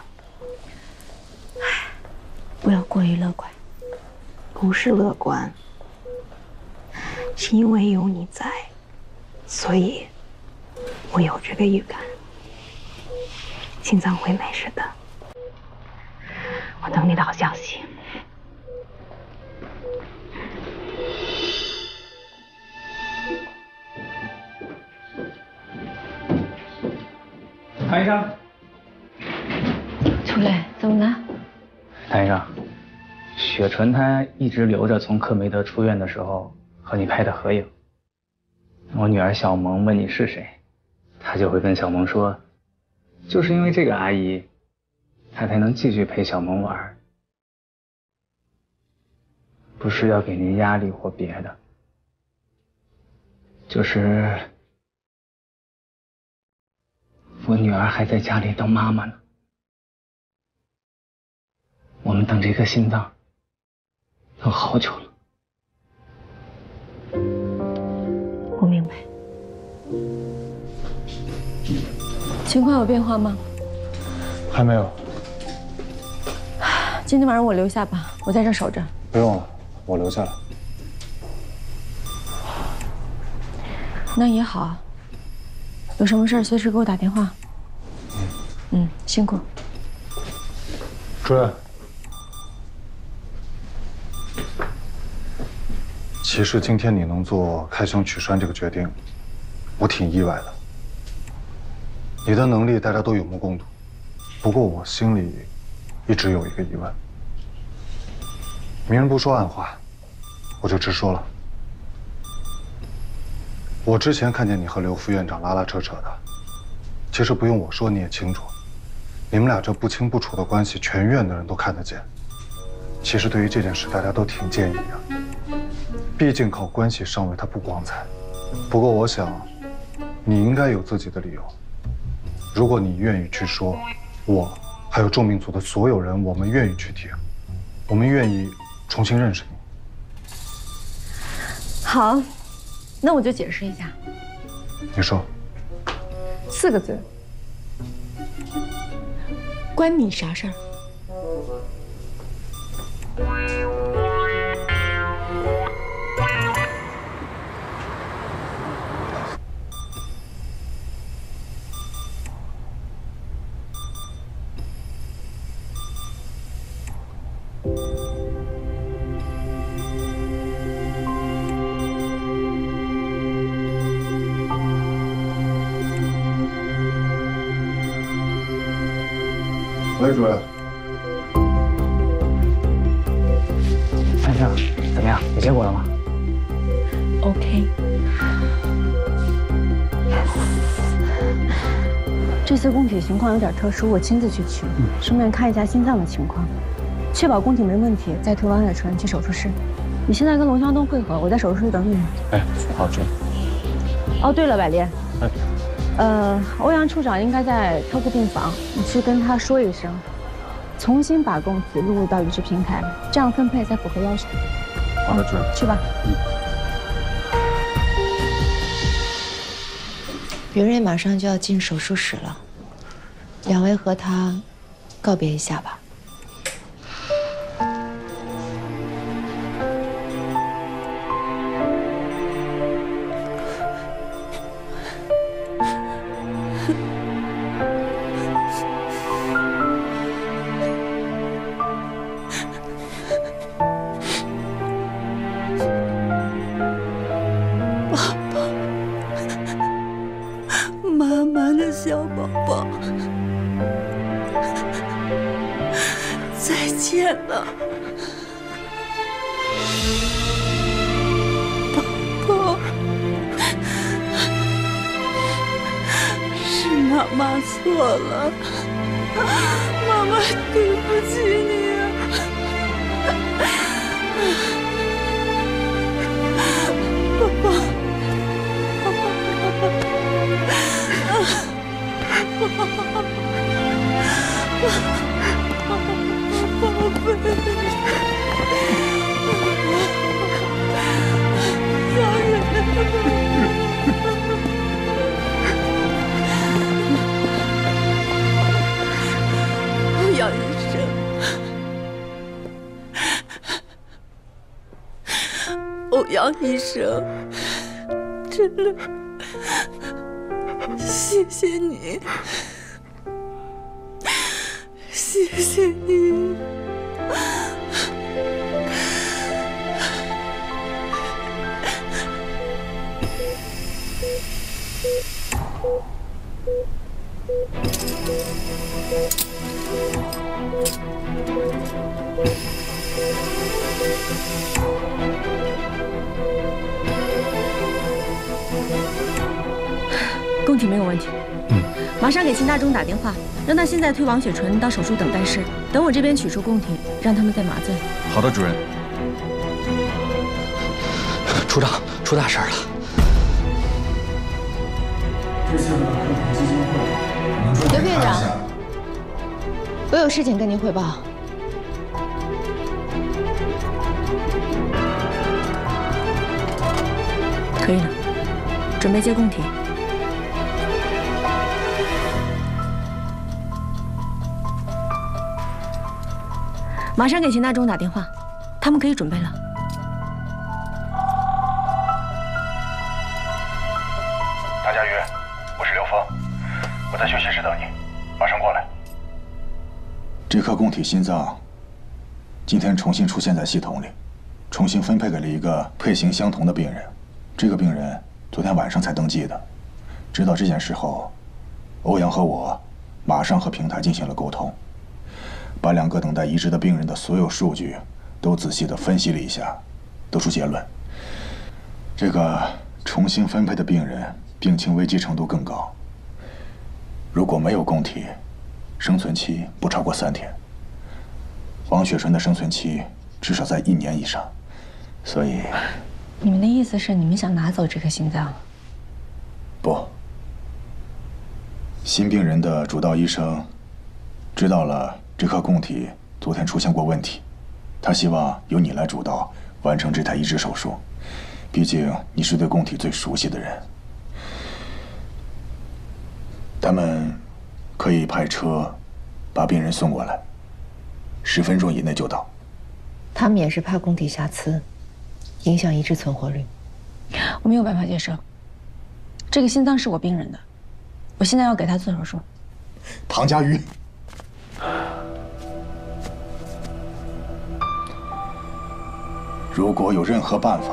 不要过于乐观。不是乐观，是因为有你在，所以我有这个预感，心脏会没事的。我等你的好消息。谭医生，出来，怎么了？谭医生，雪纯她一直留着从克梅德出院的时候和你拍的合影。我女儿小萌问你是谁，她就会跟小萌说，就是因为这个阿姨，她才能继续陪小萌玩，不是要给您压力或别的，就是我女儿还在家里当妈妈呢。我们等这颗心脏等好久了。我明白。情况有变化吗？还没有。今天晚上我留下吧，我在这守着。不用了，我留下了。那也好，有什么事儿随时给我打电话。辛苦。主任，其实今天你能做开箱取栓这个决定，我挺意外的。你的能力大家都有目共睹，不过我心里一直有一个疑问。明人不说暗话，我就直说了。我之前看见你和刘副院长拉拉扯扯的，其实不用我说你也清楚，你们俩这不清不楚的关系，全院的人都看得见。其实对于这件事，大家都挺介意的，毕竟靠关系上位它不光彩。不过我想，你应该有自己的理由。如果你愿意去说，我还有众命组的所有人，我们愿意去听，我们愿意重新认识你。好，那我就解释一下。你说。4个字。关你啥事儿？喂，主任。班长，怎么样？有结果了吗 ？OK。这次供体情况有点特殊，我亲自去取，顺便看一下心脏的情况，确保供体没问题，再推王雪纯去手术室。你现在跟龙湘东会合，我在手术室等你。哎，好，主任。哦，对了，百炼。欧阳处长应该在特护病房，你去跟他说一声，重新把供体录入到移植平台，这样分配才符合要求。好的，主任。去吧。袁瑞马上就要进手术室了，两位和他告别一下吧。小宝宝，再见了，宝宝，是妈妈错了，妈妈对不起你啊，宝宝。宝贝，家人，欧阳医生，欧阳医生，真的，谢谢你。谢谢你，供体没有问题。马上给秦大中打电话，让他现在推王雪纯到手术等待室，等我这边取出供体，让他们再麻醉。好的，主任。处长，出大事了！刘院长，我有事情跟您汇报。可以了，准备接供体。马上给秦大中打电话，他们可以准备了。佳瑜，我是刘峰，我在休息室等你，马上过来。这颗供体心脏今天重新出现在系统里，重新分配给了一个配型相同的病人。这个病人昨天晚上才登记的。知道这件事后，欧阳和我马上和平台进行了沟通，把2个等待移植的病人的所有数据都仔细地分析了一下，得出结论：这个重新分配的病人病情危机程度更高。如果没有供体，生存期不超过3天。王雪纯的生存期至少在1年以上，所以……你们的意思是你们想拿走这颗心脏？不。新病人的主刀医生知道了这颗供体昨天出现过问题，他希望由你来主刀完成这台移植手术，毕竟你是对供体最熟悉的人。他们可以派车把病人送过来，10分钟以内就到。他们也是怕供体瑕疵影响移植存活率。我没有办法接受，这个心脏是我病人的，我现在要给他做手术。唐佳瑜，如果有任何办法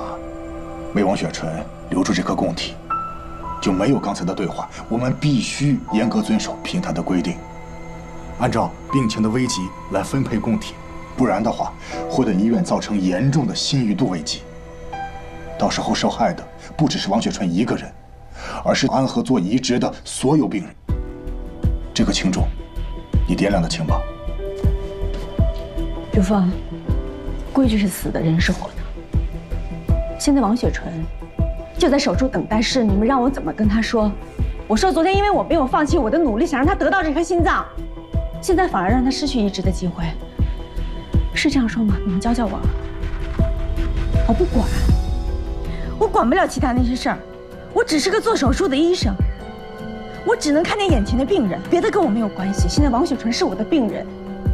为王雪纯留住这颗供体，就没有刚才的对话。我们必须严格遵守平台的规定，按照病情的危急来分配供体，不然的话会对医院造成严重的信誉度危机。到时候受害的不只是王雪纯一个人，而是安和做移植的所有病人。这个轻重，你掂量得清吗？刘峰，规矩是死的，人是活的。现在王雪纯就在手术等待室，你们让我怎么跟她说？我说昨天因为我没有放弃我的努力，想让她得到这颗心脏，现在反而让她失去移植的机会，是这样说吗？你们教教我。我不管，我管不了其他那些事儿，我只是个做手术的医生，我只能看见眼前的病人，别的跟我没有关系。现在王雪纯是我的病人，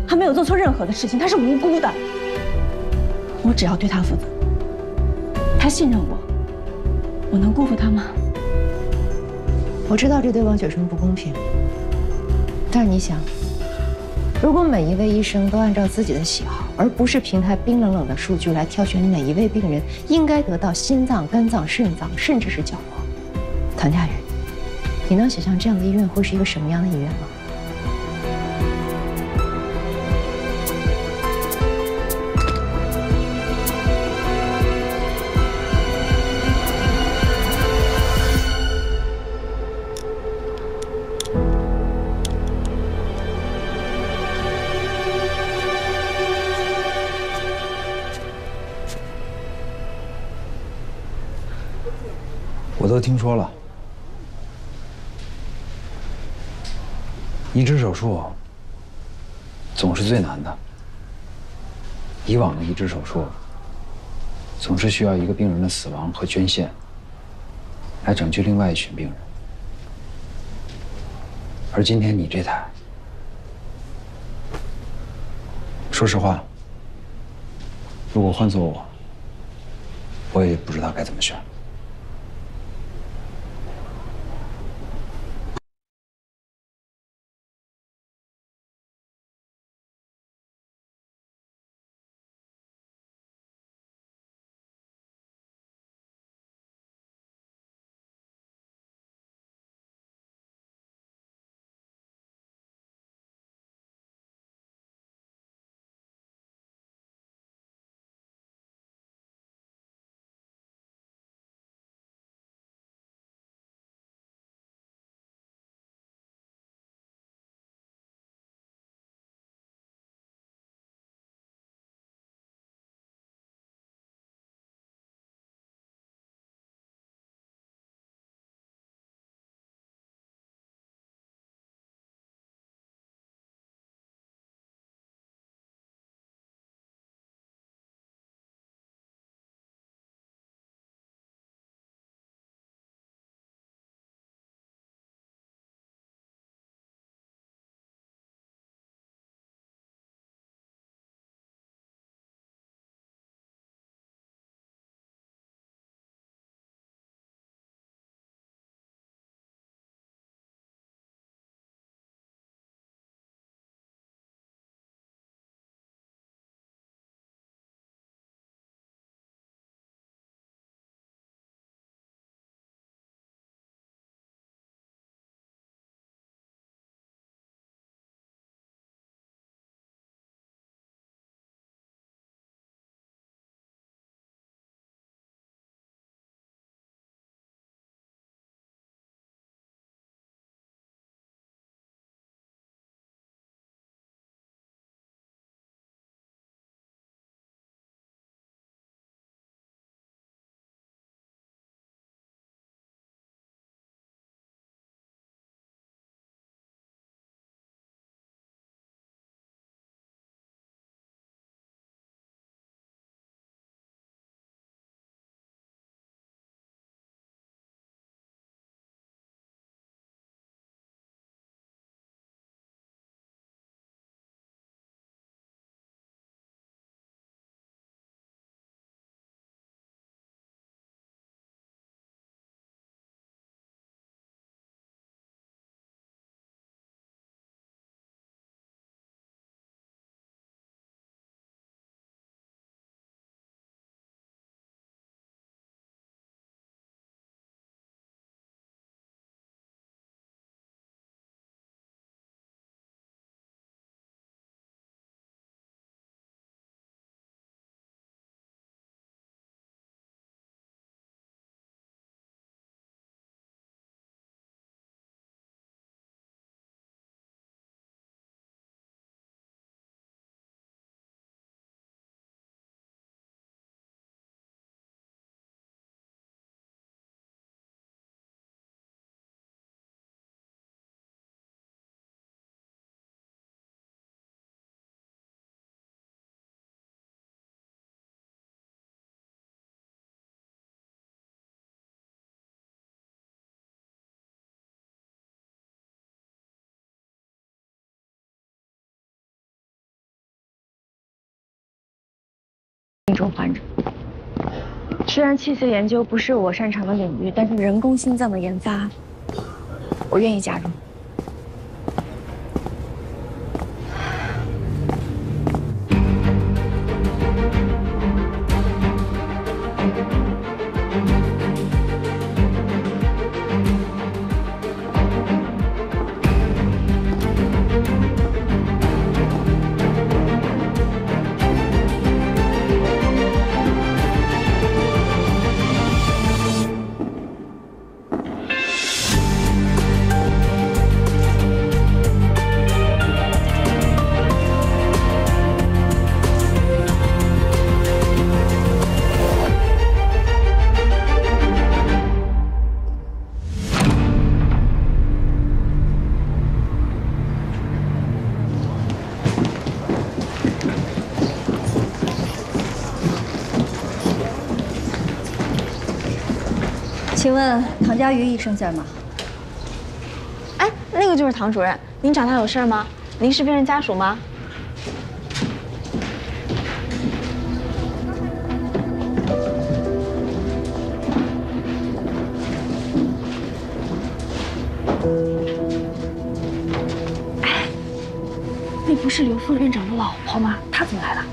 她没有做错任何的事情，她是无辜的，我只要对她负责。她信任我，我能辜负她吗？我知道这对王雪纯不公平，但是你想，如果每一位医生都按照自己的喜好，而不是平台冰冷冷的数据来挑选哪一位病人应该得到心脏、肝脏、肾脏，甚至是角膜，唐佳宇，你能想象这样的医院会是一个什么样的医院吗？我都听说了，移植手术总是最难的。以往的移植手术总是需要一个病人的死亡和捐献来拯救另外一群病人，而今天你这台，说实话，如果换做我也不知道该怎么选。心中患者。虽然器械研究不是我擅长的领域，但是人工心脏的研发，我愿意加入。请问唐佳瑜医生在吗？哎，那个就是唐主任，您找他有事吗？您是病人家属吗？哎，那不是刘副院长的老婆吗？她怎么来了？